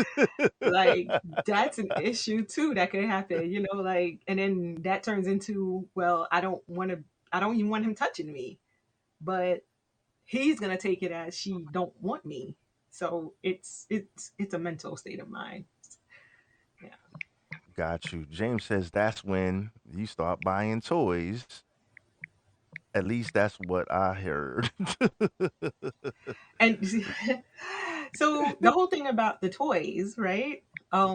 Like that's an issue too that could happen, like, and then that turns into, well, I don't even want him touching me, but he's gonna take it as she don't want me. So it's a mental state of mind. Yeah. Got you. James says that's when you start buying toys. At least that's what I heard. And so the whole thing about the toys, right?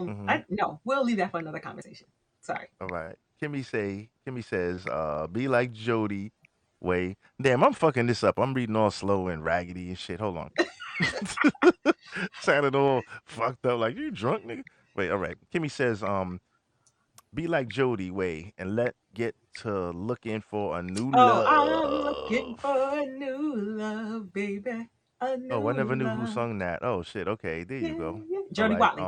Hmm. I no, we'll leave that for another conversation. Sorry. All right. Kimmy says, be like Jody. Way. Damn, I'm fucking this up. I'm reading all slow and raggedy and shit. Hold on. Sounded all fucked up. Like, you drunk, nigga? Wait, all right. Kimmy says, Be like Jody Way and let get to looking for a new Oh, I'm looking love. for a new love, baby. A Oh, I new never knew who love. sung that. Oh shit. Okay, there you Yeah, go. yeah. All Jody right. Watley.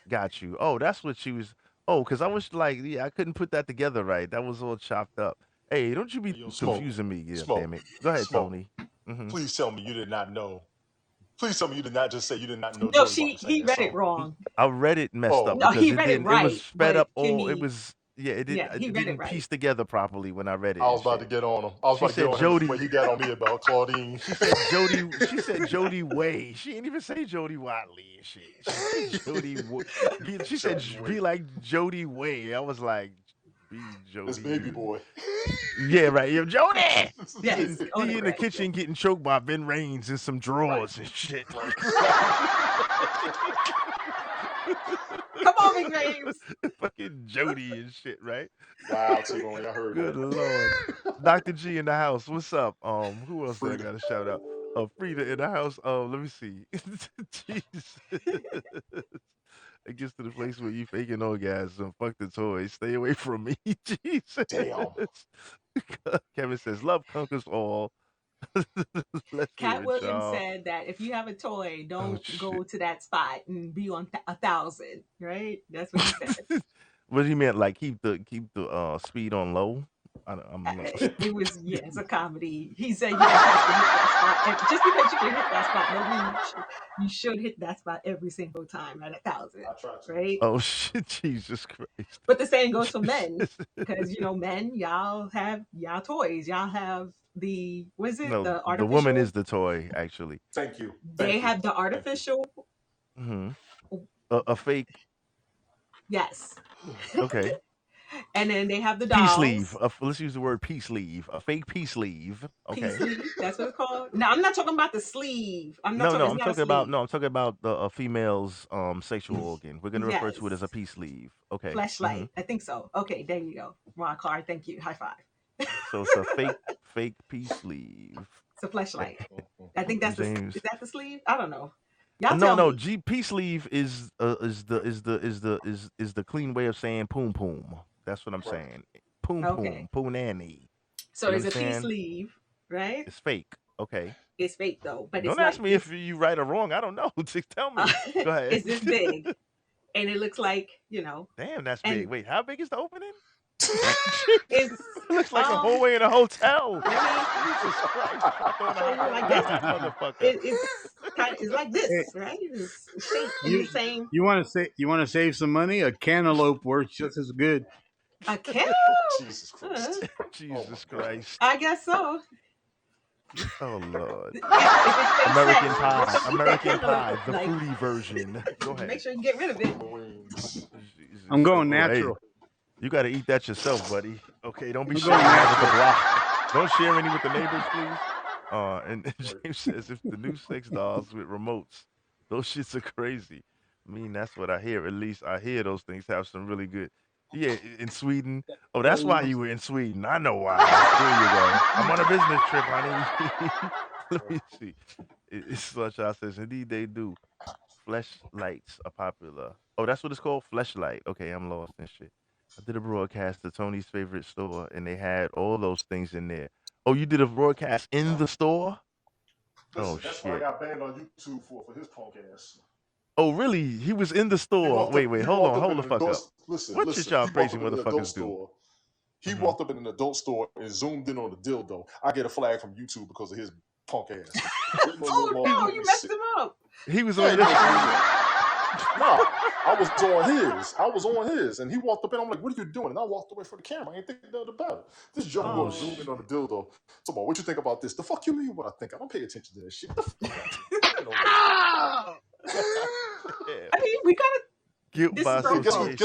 Got you. Oh, that's what she was. Oh, because I was like, yeah, I couldn't put that together right. That was all chopped up. Hey, don't you be Yo, smoke, confusing me, yeah, damn smoke, it. Go ahead, smoke. Tony. Hmm. Please tell me you did not know. Please tell me you did not just say you did not know No, Jody Watley sang he that read it song. wrong. I read it messed up Oh, No, because he it read it didn't. It was right, sped up but all. It was yeah. yeah, he It read it didn't right. piece together properly when I read it I and was about to shit. get on him. I was She about to get said on him the way Jody. he got on me about Claudine. She said Jody. She said Jody Way. She didn't even say Jody Watley and shit. She said Jody. She said Jody be Wait. like Jody Way. I was like, be This Jody. baby boy. Yeah, right. Yo, Jody. Yes, on the He in the correct. kitchen getting choked by Ben Raines in some Right. drawers and shit. Right. Come on, Big James. Fucking Jody and shit, right? Wow, T-Bone, I heard Good that. lord. Dr. G in the house. What's up? Who else did I Frida. gotta shout out? Frida in the house. Let me see. Jesus. It gets to the place where you faking orgasm. Fuck the toys. Stay away from me. Jesus. Damn. Kevin says, love conquers all. Let's hear Cat it, Williams y'all. said that if you have a toy, Oh don't shit. go to that spot and be on 1,000. Right? That's what he said. What do you mean? Like keep the speed on low? I'm lost. It was it's a comedy. He said you don't have to hit that spot. Just because you can hit that spot, don't mean you should hit that spot every single time at 1,000. I tried to. Right? Oh shit, Jesus Christ. But the same goes for men Jesus. because men, y'all have y'all toys. Y'all have the was it No, the the woman artificial? is the toy, actually. Thank you. They Thank you. have the Thank you. artificial. Hmm. A fake, Yes, okay. and then they have the Peace leave. dolls. Let's use the word peace leave. A fake peace leave. Peace Okay. sleeve. That's what it's called. Now I'm not talking about the sleeve. I'm not No, talking. no, It's not a sleeve. I'm talking about the female's sexual organ. We're gonna refer to it as a Yes, peace leave. Okay. Hmm. flashlight. I think so. Okay, there you go. Ron Clark. Thank you. High five. So it's a fake peace leave. It's a flashlight. Mhm. I think that's the. Is James. that the sleeve? I don't know. Y'all No, tell no. me. G peace leave is the clean way of saying poom poom. That's what I'm Right. saying. Poom Okay. poom, poonanny. So You it's a peace understand? sleeve, right? It's fake. Okay. It's fake though, but it's Don't ask like me if this. you right or wrong. I don't know. Just tell me. Go ahead. It's this big, and it looks like Damn, that's big. and Wait, how big is the opening? Jesus. it's It looks like a hallway in a hotel. let me Jesus Christ. Try throwing a show hot you dog like at this. that motherfucker. It's like this, Hey, right? It's shaped in the you same you want to save some money? A cantaloupe works just as good. a cantaloupe. Jesus Uh, Christ. Oh my Jesus God. Christ. I guess so. Oh Lord. If it stays set, American what's Pie. up with that American cantaloupe? Pie. The Like, fruity version. Go make ahead. sure you get rid of it. Wings. I'm Jesus. going Oh, hey. natural. You got to eat that yourself, buddy. Okay, don't be I'm going sharing that with the natural. block. Don't share any with the neighbors, please. And Right. James says if the new sex dolls with remotes, those shits are crazy. I mean, that's what I hear. At least I hear those things have some really good. Yeah, in Sweden. Oh, that's why you were in Sweden. I know why. There you go. I'm on a business trip, honey. Let me see. It's such I says indeed they do. Fleshlights are popular. Oh, that's what it's called? Fleshlight. Okay, I'm lost and shit. I did a broadcast to Tony's favorite store and they had all those things in there. Oh, you did a broadcast in the store? Oh Listen, that's what I shit. got banned on YouTube for his punk ass. Oh, really? He was in the store. Wait, wait, He hold walked on, up hold in the an fuck adult. up. Listen, What should listen. y'all He walked crazy up in an adult motherfuckers do? store. He Hmm. walked up in an adult store and zoomed in on the dildo. I get a flag from YouTube because of his punk ass. That Oh he no, was motherfucker you be messed sick. him up. he was Yeah, on he your messed me stream. up. Nah, I was on his. I was on his, and he walked up in. I'm like, "What are you doing?" And I walked away from the camera. I ain't thinking nothing about it. This joker Oh gonna zoom in Oh, on the dildo. Talk about what you think about this. The fuck you mean what I think? I don't pay attention to that shit. Get the fuck out of here. You know me. ah! damn. I mean, we gotta. Guilt This by is Hey, grown folks. association.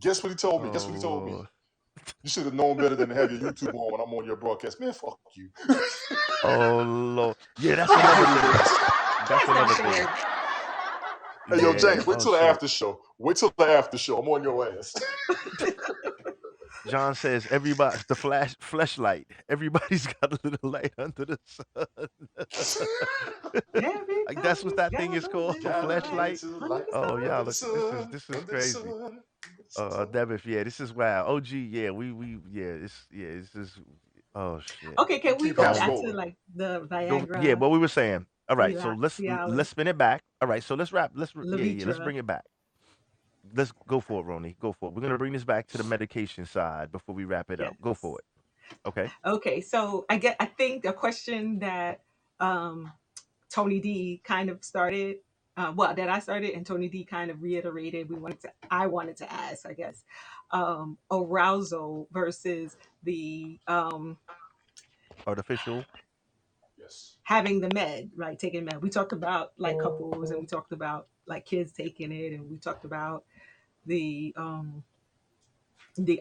guess what he told me? Guess what he Oh told me? Lord. You should have known better than to have your YouTube on when I'm on your broadcast. Man, fuck you. Oh Lord. Yeah, that's I'm gonna another get his thing. ass. That's That's not another thing. fair. Hey, yo, Yeah. James, wait Oh till the shit. after show. Wait till the after show. I'm on your ass. John says everybody the fleshlight. Everybody's got a little light under the sun. Like that's what Everybody's that thing got is a called, a little Gotta get light flashlight. to the under light the Oh sun. yeah, under the look, sun, this is under the crazy. sun. Devin, yeah, this is wild. OG, yeah, it's just, oh shit. Okay, can we Keep go house Um, back to rolling. like the yeah, Viagra, what we were saying. All right, so let's Cialis, spin it back. All right, so let's wrap. Let's Levitra? bring it back. Let's go for it, Roni. Go for it. We're gonna bring this back to the medication side before we wrap it up. Go for Yes. it. Okay. Okay, so I think the question that um, Tony D kind of started, well, that I started and Tony D kind of reiterated. I wanted to ask, I guess, arousal versus the Artificial. Yes. having the med, right? Taking med. We talked about like couples, and we talked about like kids taking it, and we talked about the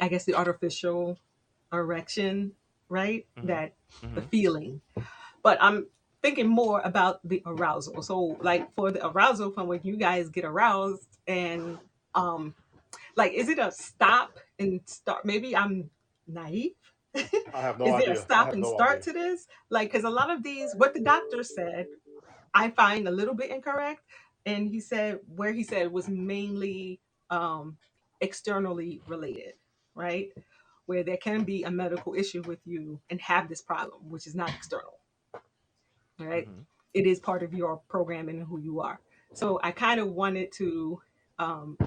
I guess the artificial erection, right? Mm-hmm. That the Mm-hmm. feeling. But I'm thinking more about the arousal. So like for the arousal from when you guys get aroused and um like is it a stop and start? Maybe I'm naive. I have no Is there a idea. I stop have and no start idea. to this? Like, because a lot of these, what the doctor said, I find a little bit incorrect. And he said was mainly um, externally related, right? Where there can be a medical issue with you and have this problem, which is not external, right? Mm-hmm. It is part of your programming and who you are. So I kind of wanted to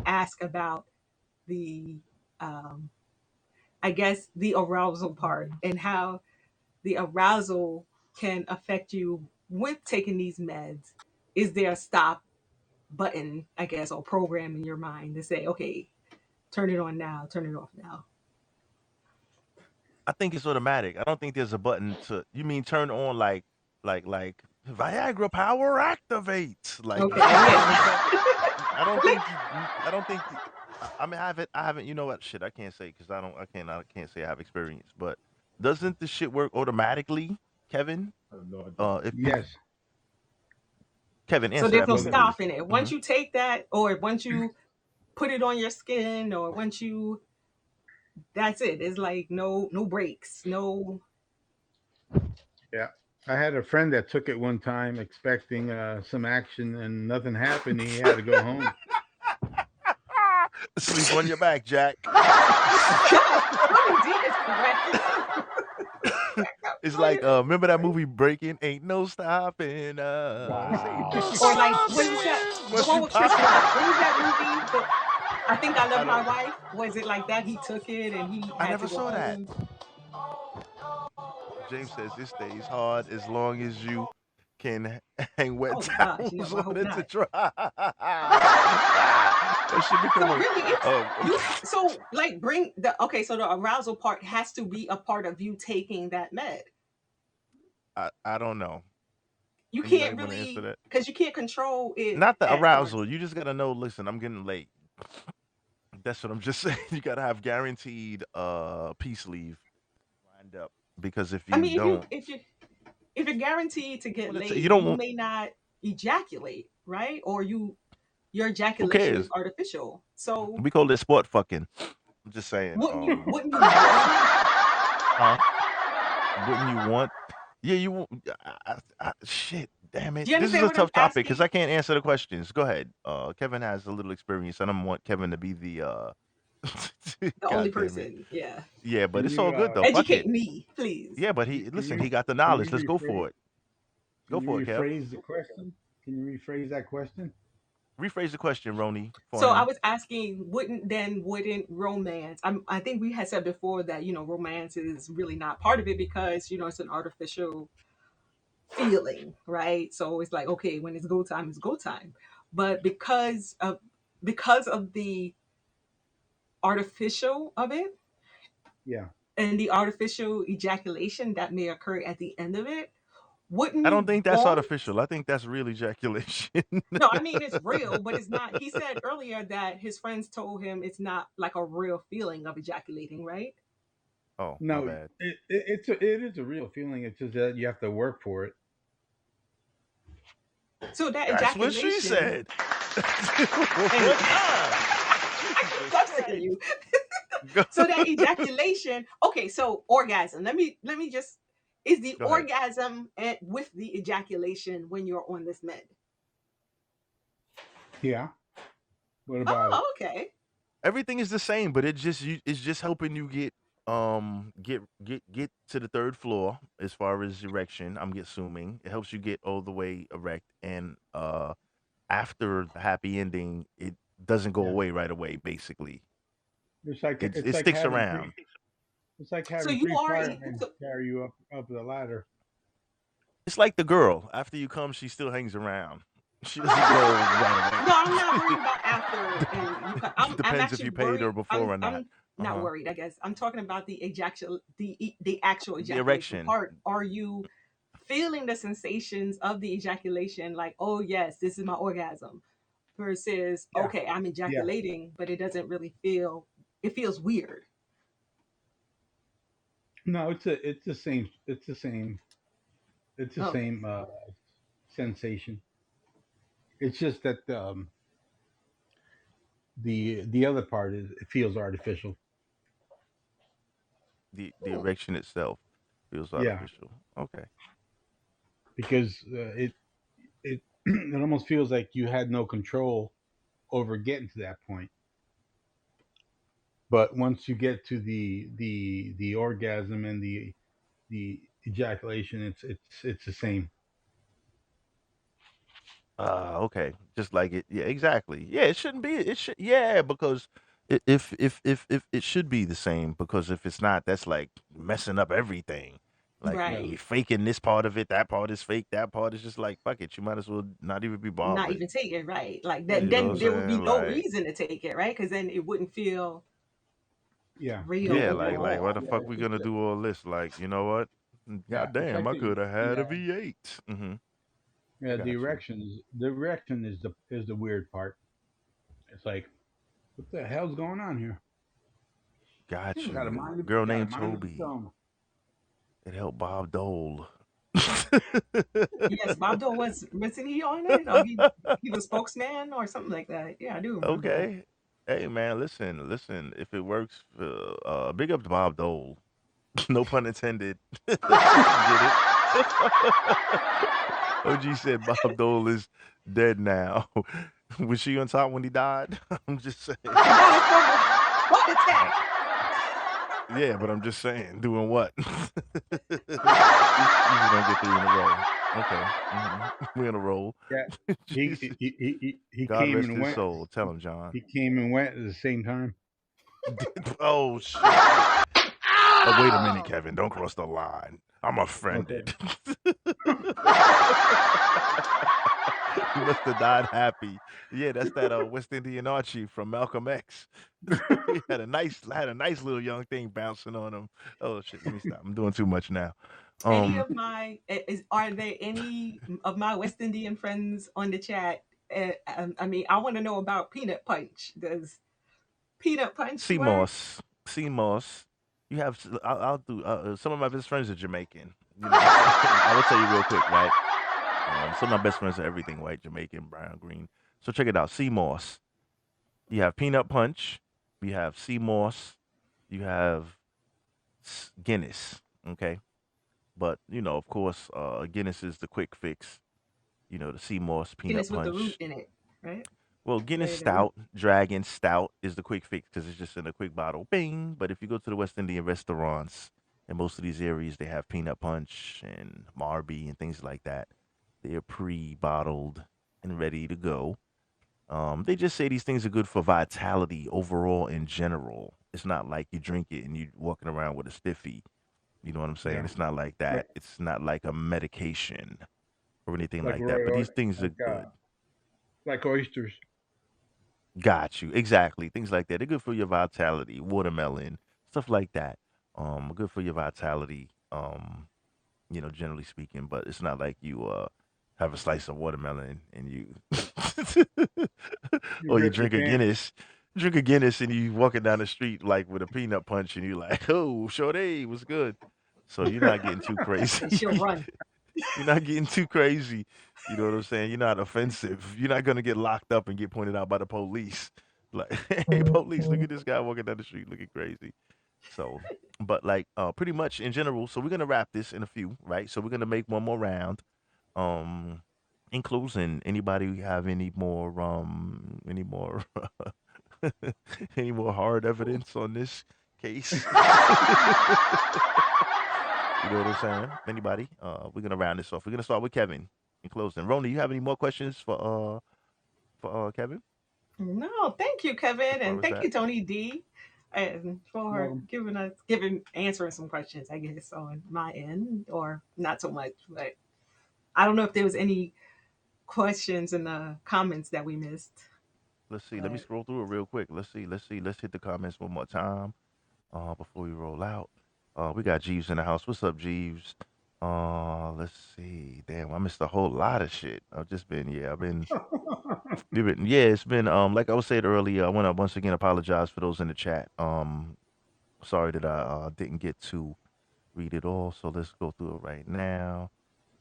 ask about the, um, I guess, the arousal part and how the arousal can affect you with taking these meds. Is there a stop button, I guess, or program in your mind to say, okay, turn it on now, turn it off now? I think it's automatic. I don't think there's a button to. You mean turn on like Viagra power activate? Like Okay, you know what I'm yeah. saying? I don't think. I don't think. I mean, I haven't. I haven't. You know what? Shit, I can't say because I don't. I can't. I can't say I have experience. But doesn't the shit work automatically, Kevin? I have no idea. If you Yes. Kevin So answer there's that no for Well, me, please. stopping it. Hmm. Once you take that, or once you put it on your skin, or once you, that's it. It's like no breaks, no. yeah. I had a friend that took it one time expecting some action and nothing happened. He had to go home. Sleep on your back, Jack. Tony D is correct. It's like remember that movie Breaking? Ain't no stopping us. Ain't no Wow. Or like, what is that? stopping The once one you with Chris pop. Rock. What was that movie? I think I I love my don't. wife. Was it like that? He took it and he I had never to go saw that. home. James says it stays hard as long as you can hang wet Oh gosh, towels no, I on hope it to not. dry. That should become So a. really, it's you. Okay. So like, bring the okay. So the arousal part has to be a part of you taking that med. I don't know. You Anybody can't want to answer really that? because you can't control it Not the at first. arousal. You just gotta know. Listen, I'm getting late. That's what I'm just saying. You gotta have guaranteed peace leave lined up because if I you mean, don't, if you're guaranteed to get you laid, don't you want. may not ejaculate, right? Or your Who ejaculation is cares? artificial. So We call this sport fucking. I'm just saying. wouldn't you want it? Huh? Wouldn't you want? Yeah, you won't. Shit, damn it. Do you This is understand a what I'm tough topic because asking? I can't answer the questions. Go ahead. Kevin has a little experience. I don't want Kevin to be the. The only God damn it. person, yeah. Yeah, but Can it's you all good though. Fuck it. Educate me, please. Yeah, but can, he can listen. you He got the can you knowledge. Let's go rephrase for it. can Go you for it, Kev. rephrase the question? Can you rephrase that question? Rephrase the question, Roni, for So I him. was asking, wouldn't romance? I think we had said before that romance is really not part of it because it's an artificial feeling, right? So it's like okay, when it's go time, it's go time. But because of the artificial of it Yeah. and the artificial ejaculation that may occur at the end of it, wouldn't I don't you think that's want? artificial. I think that's real ejaculation. No, I mean it's real, but it's not. He said earlier that his friends told him it's not like a real feeling of ejaculating, right? Oh, my No, bad. it is a real feeling. It's just that you have to work for it. So that That's what she ejaculation, said. One and more time. I Jesus keep sick of Christ. you. Go, So that ejaculation, okay, so orgasm. Let me just is the go ahead. orgasm with the ejaculation when you're on this med? Yeah. What about it? Oh, okay. Everything is the same, but it's just helping you get to the third floor as far as erection. I'm assuming it helps you get all the way erect, and after the happy ending, it doesn't go Yeah. away right away. Basically, It's like it sticks around. So having you three are firemen carry you up the ladder. It's like the girl. After you come, she still hangs around. She doesn't go right no, I'm not away. worried about after and you. I'm Depends if actually you paid her worried. before or not. I'm Uh not huh. worried. I guess I'm talking about the actual The ejaculation erection. part. Are you feeling the sensations of the ejaculation? Like, oh yes, this is my orgasm. Versus, Yeah. okay, I'm Yeah. ejaculating, but it doesn't really feel. It feels weird. No, it's the same. It's the Okay, same sensation. It's just that the other part is it feels artificial. The erection itself feels Yeah, artificial. Okay. because it it almost feels like you had no control over getting to that point. But once you get to the orgasm and the ejaculation, it's the same. Okay. Just like it. Yeah, exactly. Yeah, it shouldn't be. It should. Yeah, because if it should be the same, because if it's not, that's like messing up everything. Like Yeah, we right. faking this part of it, that part is fake, that part is just like fuck it. You might as well not even be Not bothered. even take it, right? Like that. yeah, You know what I'm Then there would be saying? no Like reason to take it, right? Because then it wouldn't feel yeah. real yeah, like why overall. the fuck we gonna do all this? Like you know what? Yeah, God it's damn, like I could have had yeah, a V8. Mm-hmm. I yeah. got you. The erection is the weird part. It's like, what the hell's going on here? Got You got a you. mind Girl got a named mind of its Toby. own. It helped Bob Dole. Yes, Bob Dole wasn't he on it? Or he was spokesman or something like that. Yeah, I do remember that. Okay. Hey man, listen. If it works, big up to Bob Dole. No pun intended. Get it? OG said Bob Dole is dead now. Was she on top when he died? I'm just saying. He died from a heart attack. Yeah, but I'm just saying, doing what? Usually don't get three in a row. Okay, we in a roll. Yeah, Jesus. he God came rest and his went. soul. Tell him, John. He came and went at the same time. Oh shit. Oh, wait a minute, Ow! Kevin. Don't cross the line. I'm Okay. offended. He must have died happy. Yeah, that's that West Indian Archie from Malcolm X. He had a nice little young thing bouncing on him. Oh shit, let me stop. I'm doing too much now. Any Um of my are there any of my West Indian friends on the chat? I mean, I want to know about peanut punch. Does peanut punch work? CMOS. CMOS. You have I'll do some of my best friends are Jamaican. You know, I will tell you real quick, right? Some of my best friends are everything white, Jamaican, brown, green. So check it out. CMOS. You have peanut punch. You have sea moss. You have Guinness. Okay, but of course, Guinness is the quick fix. The sea moss, peanut Guinness with the root punch. in it, right? Well, Guinness The root. Stout, Dragon Stout is the quick fix because it's just in a quick bottle. Bing. But if you go to the West Indian restaurants in most of these areas, they have peanut punch and Marby and things like that. They're pre-bottled and ready to go. They just say these things are good for vitality overall in general. It's not like you drink it and you walking around with a stiffy. You know what I'm saying? Yeah, It's not like like that. It's not like a medication or anything like like that. But royal, these things are like good. like oysters. Got you. Exactly. Things like that. They're good for your vitality. Watermelon, stuff like that. Good for your vitality. Generally speaking, but it's not like you have a slice of watermelon and you You or you rip the drink a can. Guinness. Drink a Guinness and you walking down the street like with a peanut punch and you like, oh, Sade was good. So you're not getting too And crazy. she'll run. You're not getting too crazy. You know what I'm saying? You're not offensive. You're not gonna get locked up and get pointed out by the police. Like, hey, police, look at this guy walking down the street looking crazy. So, but like, pretty much in general. So we're gonna wrap this in a few, right? So we're gonna make one more round. Um, in closing, anybody have any more Any more hard evidence on this case? You know what I'm saying? Anybody? We're gonna round this off. We're gonna start with Kevin in closing. Rona, you have any more questions for Kevin? No, thank you, Kevin, Where and was thank that? you, Tony D, and for Welcome. answering some questions. I guess on my end, or not so much, but I don't know if there was any questions in the comments that we missed. Let's see. Let me But scroll through it real quick. Let's see. Let's see. Let's hit the comments one more time. Before we roll out. We got Jeeves in the house. What's up, Jeeves? Let's see. Damn, I missed a whole lot of shit. I've just been, yeah, yeah, it's been, like I was saying earlier, I want to once again apologize for those in the chat. Sorry that I didn't get to read it all. So let's go through it right now.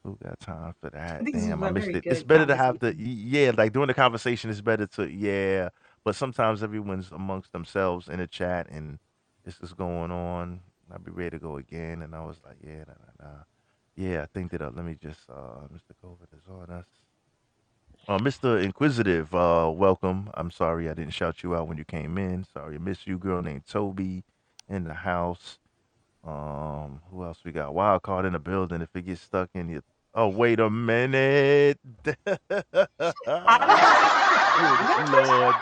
Who got time for that? these Damn, I were missed very it. It's good better to have conversations. yeah, like during the conversation, it's better to, yeah. But sometimes everyone's amongst themselves in the chat and this is going on. I'll be ready to go again. And I was like, yeah, nah, nah, nah. Yeah, I think that, let me just, Mr. COVID is on us. Mr. Inquisitive, welcome. I'm sorry I didn't shout you out when you came in. Sorry I missed you. Girl named Toby in the house. Who else we got? Wild card in the building. If it gets stuck in you. Oh, wait a minute. I don't know. Good What Lord.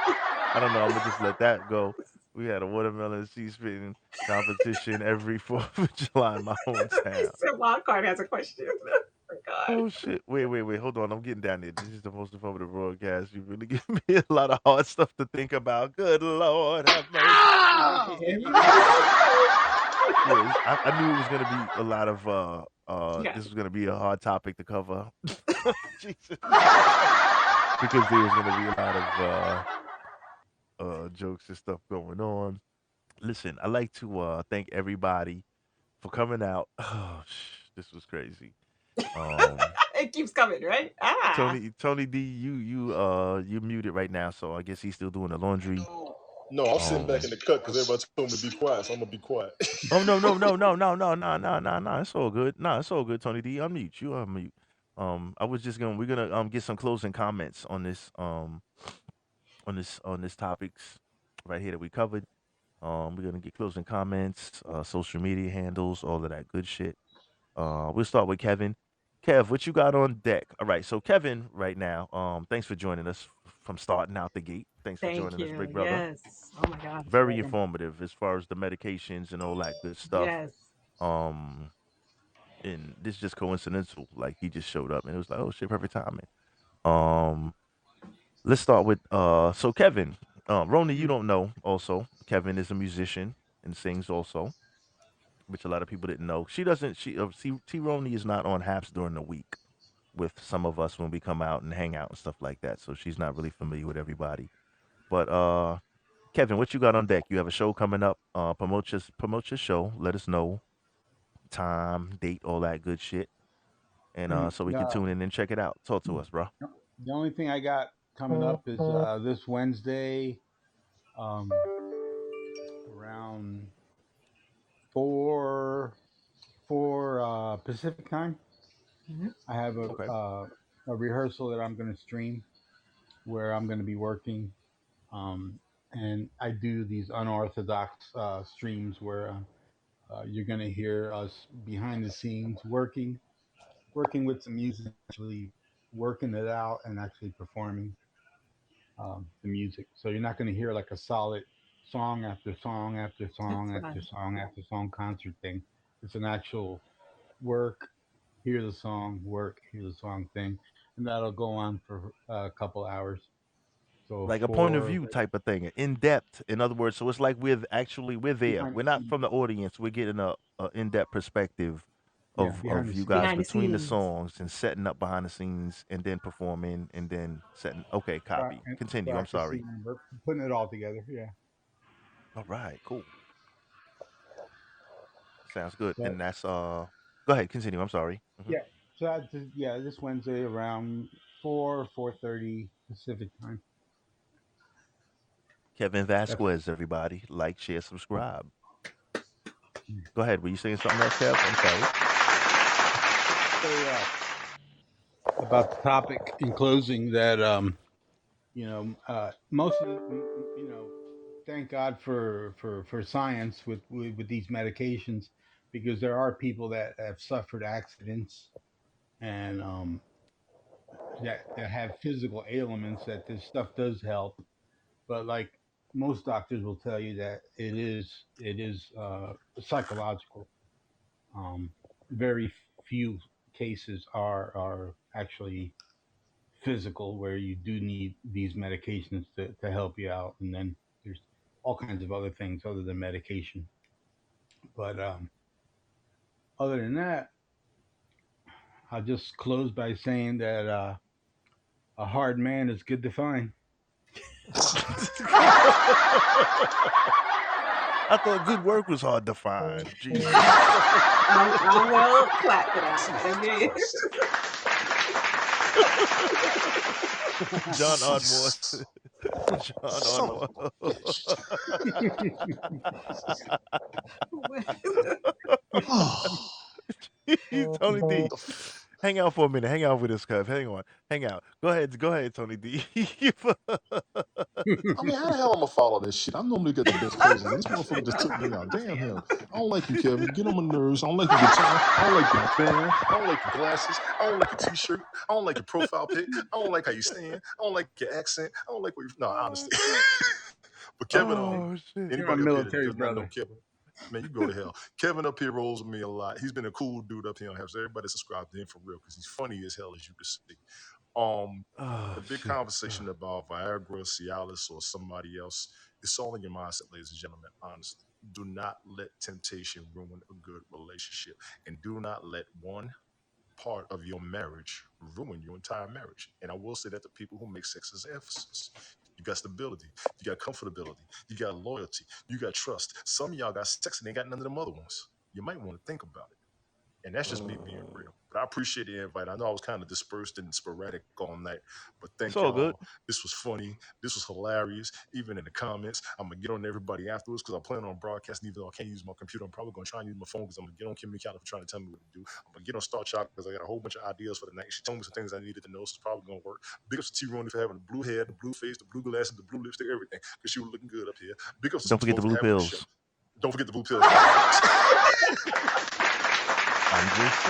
I don't know. I'm gonna just let that go. We had a watermelon seed spitting competition every 4th of July in my he hometown. said Wildcard has a question. Oh God. Oh shit. Wait. Hold on. I'm getting down there. This is the most informative broadcast. You really give me a lot of hard stuff to think about. Good Lord, have Ah! mercy. Yeah. Yeah, I knew it was gonna be a lot of Yeah. this was gonna be a hard topic to cover. Jesus. Because there was gonna be a lot of jokes and stuff going on. Listen, I like to thank everybody for coming out. Oh, this was crazy. Um It keeps coming, right? Ah. Tony D, you muted right now, so I guess he's still doing the laundry. No, I'm sitting back Um in the cut because everybody told me to be quiet, so I'm gonna be quiet. Oh no. It's all good. No, it's all good, Tony D. Unmute. You unmute. I was just gonna we're gonna get some closing comments on this topics right here that we covered. We're gonna get closing comments, social media handles, all of that good shit. We'll start with Kevin. Kev, what you got on deck? All right, so Kevin, right now, thanks for joining us from starting out the gate. Thanks for Thank joining us, you. big brother. Yes. Oh my God. Very Welcome. informative as far as the medications and all that good stuff. Yes. Um, and this is just coincidental. Like he just showed up, and it was like, oh shit, perfect timing. Um, let's start with so Kevin, Rona, you Mm. don't know. Also, Kevin is a musician and sings also, which a lot of people didn't know. She doesn't. T. Roni is not on Haps during the week with some of us when we come out and hang out and stuff like that. So she's not really familiar with everybody. But Kevin, what you got on deck? You have a show coming up. Promote your show. Let us know time, date, all that good shit, and so we can The, tune in and check it out. Talk to us, bro. the only thing I got coming up is this Wednesday, around four Pacific time. Mhm. I have Okay. a rehearsal that I'm going to stream where I'm going to be working, and I do these unorthodox streams where you're going to hear us behind the scenes working with some music, actually working it out, and actually performing the music. So you're not going to hear like a solid song after song after That's song after fun. song after song concert thing. It's an actual work, hear the song, work, hear the song thing, and that'll go on for a couple hours. So Like a point of for view type of thing, in depth. In other words, so it's like we're there. behind We're the not scenes, from the audience. We're getting a in depth perspective yeah, behind of the you scenes. guys Behind the between the scenes. songs and setting up behind the scenes and then performing and then setting. Okay, copy. Continue. I'm sorry. Practicing and putting it all together. Yeah. All right, cool. Sounds good. So And that's go ahead, continue. I'm sorry. yeah. So that's yeah, this Wednesday around 4:30 Pacific time. Kevin That's Vasquez, everybody. Like, share, subscribe. mm. Go ahead. Were you saying something else, Kev? I'm sorry. So about the topic in closing that most of the, thank God for science with these medications, because there are people that have suffered accidents and that have physical ailments that this stuff does help. But like most doctors will tell you that it is psychological. Um, very few cases are actually physical, where you do need these medications to help you out, and then there's all kinds of other things other than medication. But other than that, I'll just close by saying that a hard man is good to find. I thought good work was hard to find. Jesus. I will clap for that. Jesus Amen. Christ. John Ardmore. Jesus. John Son of Ardmore. a bitch. Oh, Tony D. the f- Hang out for a minute. Hang out with us, cuz. Hang on. Hang out. Go ahead. Go ahead, Tony D. I mean, how the hell am I gonna follow this shit? I normally get the best closing. This motherfucker just took me out. Damn him. I don't like you, Kevin. Get on my nerves. I don't like your guitar. I don't like your band. I don't like your glasses. I don't like your t-shirt. I don't like your profile pic. I don't like how you stand. I don't like your accent. I don't like what you. No, oh, honestly. shit. But Kevin, Oh, shit. You're my anybody up here that military does not know brother. Kevin, man, you go to hell. Kevin up here rolls with me a lot. He's been a cool dude up here on Habs. Everybody subscribe to him for real because he's funny as hell, as you can see. Oh, The big shit. conversation about Viagra, Cialis, or somebody else, it's all in your mindset, ladies and gentlemen. Honestly, do not let temptation ruin a good relationship, and do not let one part of your marriage ruin your entire marriage. And I will say that to people who make sex as emphasis. You got stability, you got comfortability, you got loyalty, you got trust. Some of y'all got sex and they got none of them other ones. You might want to think about it. And that's just me being real. But I appreciate the invite. I know I was kind of dispersed and sporadic all night, but It's thank all good. y'all. This was funny. This was hilarious. Even in the comments, I'm gonna get on everybody afterwards because I plan on broadcasting. Even though I can't use my computer, I'm probably gonna try and use my phone because I'm gonna get on Kimmy Calvin for trying to tell me what to do. I'm gonna get on Star Chalk because I got a whole bunch of ideas for the night. She told me some things I needed to know, so it's probably gonna work. Big ups to T Rooney for having the blue hair, the blue face, the blue glasses, the blue lipstick, everything, because she was looking good up here. Big ups to Don't forget the Smoke for blue having the show. pills. Don't forget the blue pills. I'm just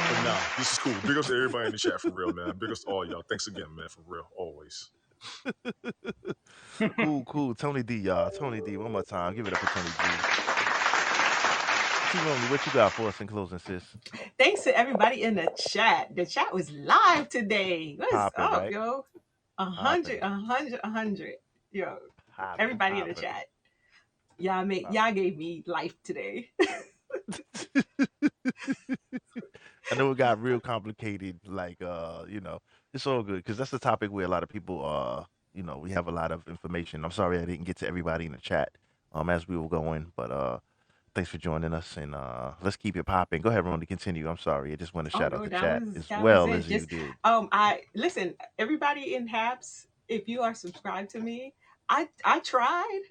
But saying. nah, this is cool. Big ups to everybody in the chat for real, man. Big ups to all y'all. Thanks again, man, for real. Always. Cool, cool. Tony D, y'all. Tony D, one more time. Give it up for Tony G. T-Roney, what you got for us in closing, sis? Thanks to everybody in the chat. The chat was live today. What's Popping, up, right? yo? A Popping, hundred, a hundred, a hundred. Yo, popping, everybody in the popping, chat. Y'all gave me life today. I know it got real complicated. Like, it's all good because that's the topic where a lot of people, we have a lot of information. I'm sorry I didn't get to everybody in the chat, as we were going, but thanks for joining us and let's keep it popping. Go ahead, Ron, to continue. I'm sorry, I just want to Oh shout out no, the that chat was as that was well it. as you Just did. I listen, everybody in Habs, if you are subscribed to me, I tried.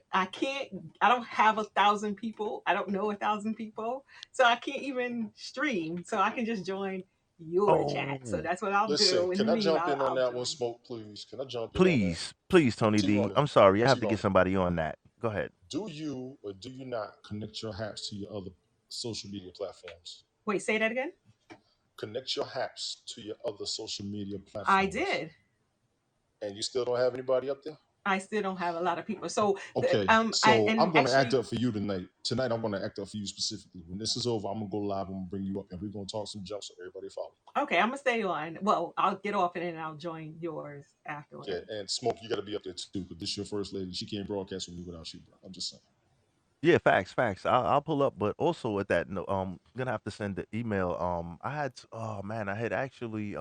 I don't have 1,000 people. I don't know 1,000 people. So I can't even stream. So I can just join your chat. So Oh, that's what I'll Listen, do. In can the I meeting, jump in on I'll that one, join. Smoke, please? Can I jump in on that? please, Tony T D. Roney, I'm sorry, I T have to get Roney, somebody on that. Go ahead. do you or do you not connect your apps to your other social media platforms? Wait, say that again? Connect your apps to your other social media I platforms. did. And you still don't have anybody up there? I still don't have a lot of people. So Okay, I so and I'm going to act actually up for you tonight. Tonight, I'm going to act up for you specifically. When this is over, I'm going to go live. I'm going to bring you up, and we're going to talk some junk so everybody follow. okay, I'm gonna stay on. Well, I'll get off and then I'll join yours Yeah, afterwards. and Smoke, you got to be up there too, because this is your first lady. She can't broadcast with me without you, bro. I'm just saying. Yeah, facts, facts. I'll pull up, but also with that, no, gonna have to send the email. Oh man, I had actually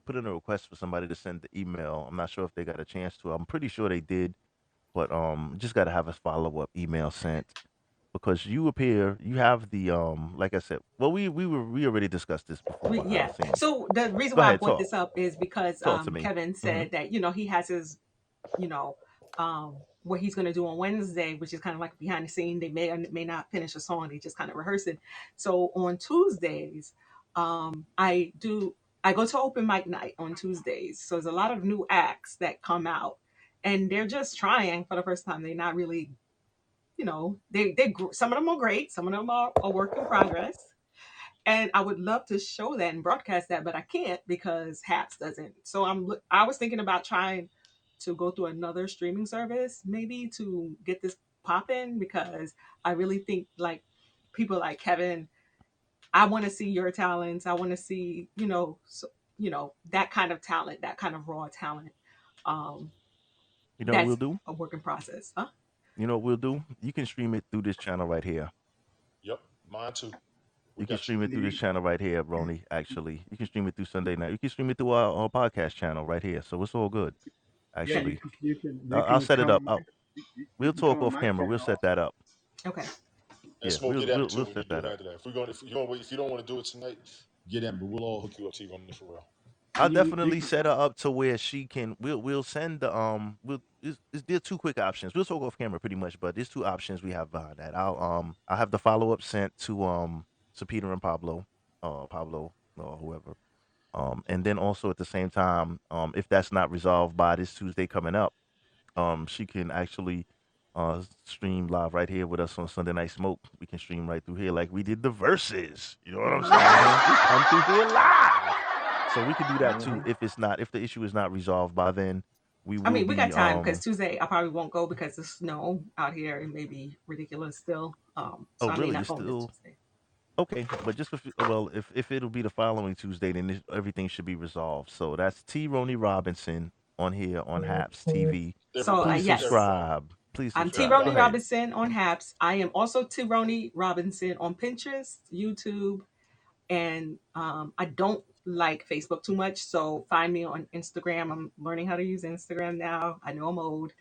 put in a request for somebody to send the email. I'm not sure if they got a chance to. I'm pretty sure they did, but just got to have a follow up email sent because you appear, you have the like I said. Well, we already discussed this before. Yeah. It seems. So the reason Go why I ahead, brought talk, this up is because talk to me. Kevin Hmm. said that he has his you know what he's going to do on Wednesday, which is kind of like behind the scene. They may or may not finish a song. They just kind of rehearse it. So on Tuesdays, I do. I go to open mic night on Tuesdays. So there's a lot of new acts that come out, and they're just trying for the first time. They're not really, they some of them are great, some of them are a work in progress. And I would love to show that and broadcast that, but I can't because HAPS doesn't. So I was thinking about trying to go through another streaming service, maybe to get this popping, because I really think like people like Kevin, I want to see your talents. I want to see, that kind of talent, that kind of raw talent. Um, You know what we'll that's do? a work in process. Huh? You know what we'll do? You can stream it through this channel right here. Yep, mine too. We You can got you. stream it through this channel right here, Brony. Actually, you can stream it through Sunday night. You can stream it through our podcast channel right here. So it's all good. Yeah, Okay. you Actually, can you can you I'll can set it come up. on my you We'll can come talk on off my camera. We'll channel. set that up. Okay. And Yeah, Smoke, get at me too. we'll We can set do that it up. after that. If you don't want to do it tonight, get at me. We'll all hook you up to you on this for real. I'll You definitely can set her up to where she can. We'll send the there are two quick options. We'll talk off camera pretty much, but there's two options we have behind that. I'll have the follow up sent to Peter and Pablo, Pablo or whoever. And then also at the same time, if that's not resolved by this Tuesday coming up, she can actually stream live right here with us on Sunday Night Smoke. We can stream right through here like we did the verses. You know what I'm saying? We come through here live. So we can do that too if the issue is not resolved by then. We I will mean, we got be time because Tuesday I probably won't go because the snow out here it may be ridiculous still. oh So I may really? not You're go this still Tuesday. okay, but just well, if it'll be the following Tuesday, then everything should be resolved. So that's T. Roney Robinson on here on Haps TV. So Everybody, Please yes, everybody, subscribe. Please I'm T. you subscribe. Go Roney got it. ahead. Robinson on Haps. I am also T. Roney Robinson on Pinterest, YouTube, and I don't like Facebook too much. So find me on Instagram. I'm learning how to use Instagram now. I know I'm old,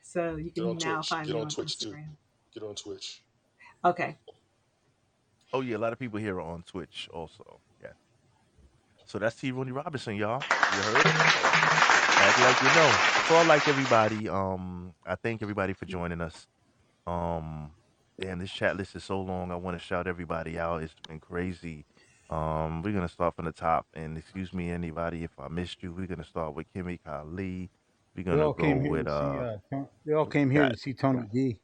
so you Get on can now Twitch. find Get me on on Twitch too. Instagram. Get on Twitch. Okay. Oh yeah, a lot of people here are on Twitch also. Yeah. So that's T. Rooney Robinson, y'all. You heard it? Act like you know. So I like everybody. I thank everybody for joining us. Um, Damn, this chat list is so long. I want to shout everybody out. It's been crazy. We're gonna start from the top, and excuse me, anybody, if I missed you. We're gonna start with Kimmy Kali. We're they gonna all go came here with to see they all came here got to see Tony D.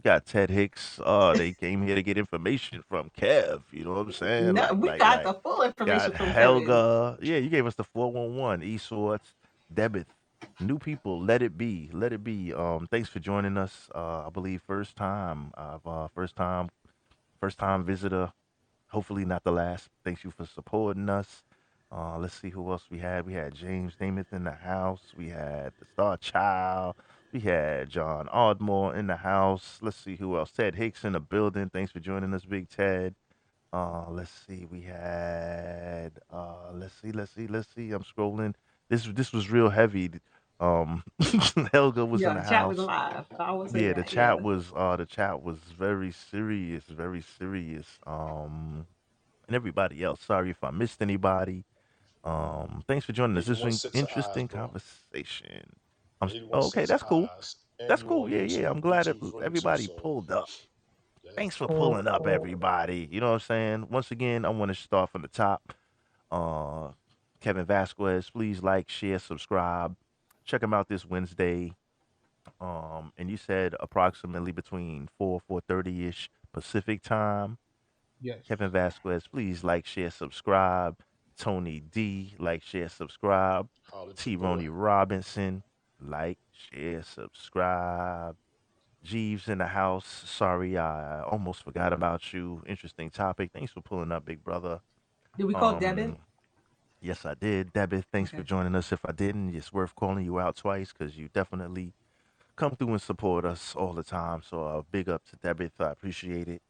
got Ted Hicks. They came here to get information from Kev. You know what I'm saying? No, we got Like the full information got from Kevin. Helga. Yeah, you gave us the 411. Esorts, Debit, new people. Let it be. Let it be. Thanks for joining us. I believe first time visitor. Hopefully not the last. Thanks you for supporting us. Let's see who else we had. We had James Namath in the house. We had the Star Child. We had John Ardmore in the house. Let's see who else. Ted Hicks in the building. Thanks for joining us, Big Ted. Let's see. We had let's see. I'm scrolling. This was real heavy. Um Helga was in Yeah, the chat was house. alive. I will say Yeah, that. Yeah. the chat was very serious, very serious. And everybody else. Sorry if I missed anybody. Thanks for joining us. This is 81 an sets of eyes, interesting bro. conversation. 81 Oh, okay, sets of that's cool. eyes. And That's you cool. on Yeah, yeah. YouTube, I'm glad that YouTube for me too. everybody So pulled up. yeah. Thanks for pulling up, everybody. You know what I'm saying? Once again, I want to start from the top. Uh, Kevin Vasquez, please like, share, subscribe. Check him out this Wednesday. And you said approximately between 4:30 ish Pacific time. Yes. Kevin Vasquez, please like, share, subscribe. Tony D, like, share, subscribe. Holler at your T. boy. Roney Robinson, like, share, subscribe. Jeeves in the house. Sorry, I almost forgot about you. Interesting topic. Thanks for pulling up, big brother. Did we call Devin? Um, yes, I did. Debbie, thanks for Okay. joining us. If I didn't, it's worth calling you out twice because you definitely come through and support us all the time. So big up to Debbie. I appreciate it.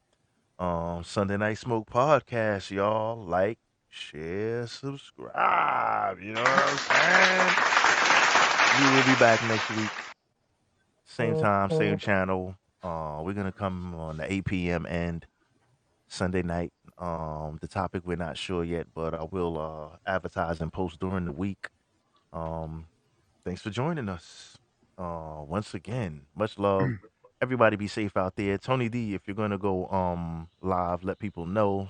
Sunday Night Smoke podcast, y'all. Like, share, subscribe. You know what I'm saying? We will be back next week. Same time, same channel. We're gonna come on the 8 p.m. end Sunday night. The topic we're not sure yet, but I will advertise and post during the week. Um, Thanks for joining us. Once again, much love. Everybody be safe out there. Tony D, if you're gonna go live, let people know.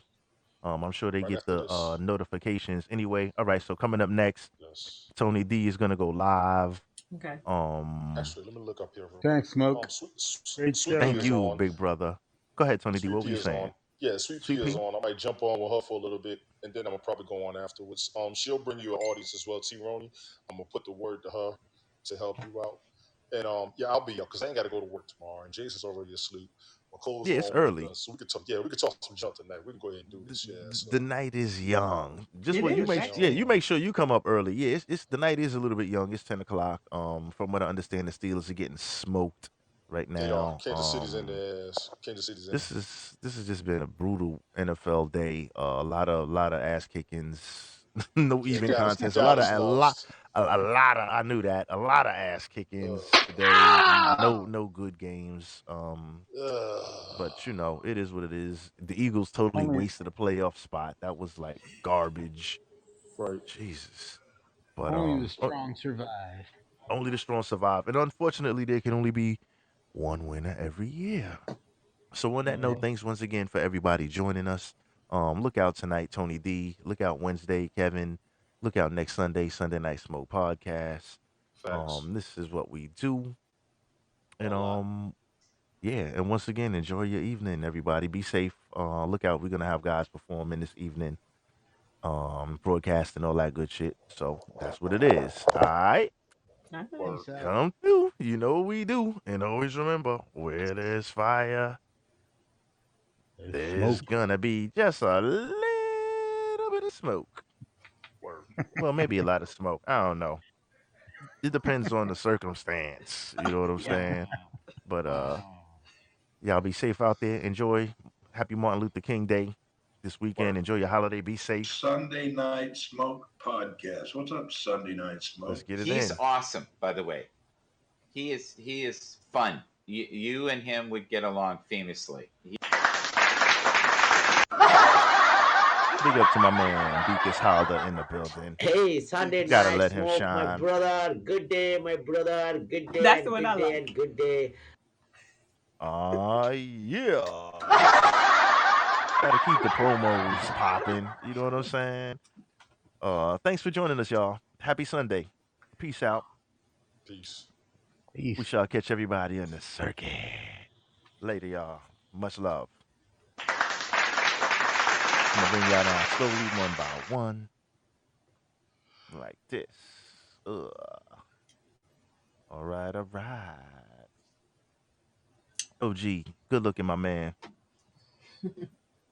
I'm sure they Right get after the this. notifications anyway. All right, so coming up next, Yes. Tony D is gonna go live. Okay. Um, Actually, let me look up here real quick. Thanks, Smoke. Great Sweet show, Pea thank is man. you, on. big brother. Go ahead, Tony D. Sweet What were Pea you is on. saying? Yeah, Sweet Pea Sweet is Pea? on. I might jump on with her for a little bit, and then I'm gonna probably go on afterwards. She'll bring you an audience as well, T. Roney. I'm gonna put the word to her to help you out. And yeah, I'll be up because I ain't got to go to work tomorrow, and Jason's already asleep. McCole's Yeah, it's on with early. us, so we could talk. Yeah, we could talk some junk tonight. We can go ahead and do The, this. Yeah, so the night is young. Just It what you is make. it's Yeah, actually. you young. make sure you come up early. Yeah, it's the night is a little bit young. It's 10 o'clock. From what I understand, the Steelers are getting smoked right They are. now. Kansas City's in the ass. Kansas City's in. This has just been a brutal NFL day. A lot of ass kickings, no Yeah, even contest. Dallas A lot lost. a lot of I knew that a lot of ass Uh, kickings today. No good games. uh, But it is what it is. The Eagles totally Only wasted a playoff spot. That was like garbage. right. Jesus. But only the strong survive. only the strong survive, and unfortunately, there can only be one winner every year. So on that note, Mhm. thanks once again for everybody joining us. Look out tonight, Tony D. Look out Wednesday, Kevin. Look out next Sunday, Sunday Night Smoke podcast. Facts. This is what we do, and A lot. yeah. And once again, enjoy your evening, everybody. Be safe. Look out, we're gonna have guys performing this evening, broadcast and all that good shit. So that's what it is. All right, All right. Word. Peace out. come through. You know what we do, and always remember, where there's fire. There's There's smoke. gonna be just a little bit of smoke. Word. Well, maybe a lot of smoke. I don't know. It depends on the circumstance. You know what I'm Yeah. saying? But Oh. y'all be safe out there. Enjoy. Happy Martin Luther King Day this weekend. Word. Enjoy your holiday. Be safe. Sunday Night Smoke podcast. What's up, Sunday Night Let's Smoke? get it He's in. awesome, by the way. He is fun. You and him would get along famously. Big up to my man, Beakus Halder in the building. Hey, Sunday Gotta night let him smoke, my shine. brother. Good day, my brother. Good day That's and the one good I day like. and good day. Yeah. Gotta keep the promos popping. You know what I'm saying? Thanks for joining us, y'all. Happy Sunday. Peace out. Peace. We Peace. shall catch everybody in the circuit. Later, y'all. Much love. I'm gonna bring y'all down slowly, one by one. Like this. Ugh. All right, all right. Oh, gee. Good looking, my man.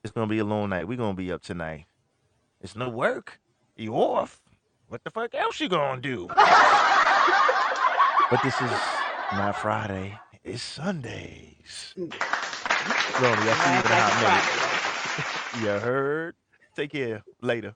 It's gonna be a long night. We're gonna be up tonight. It's no work. You off. What the fuck else you gonna do? But this is not Friday. It's Sundays. Lonely, I'll see you in a Like hot it's minute. Friday. You heard? Take care. Later.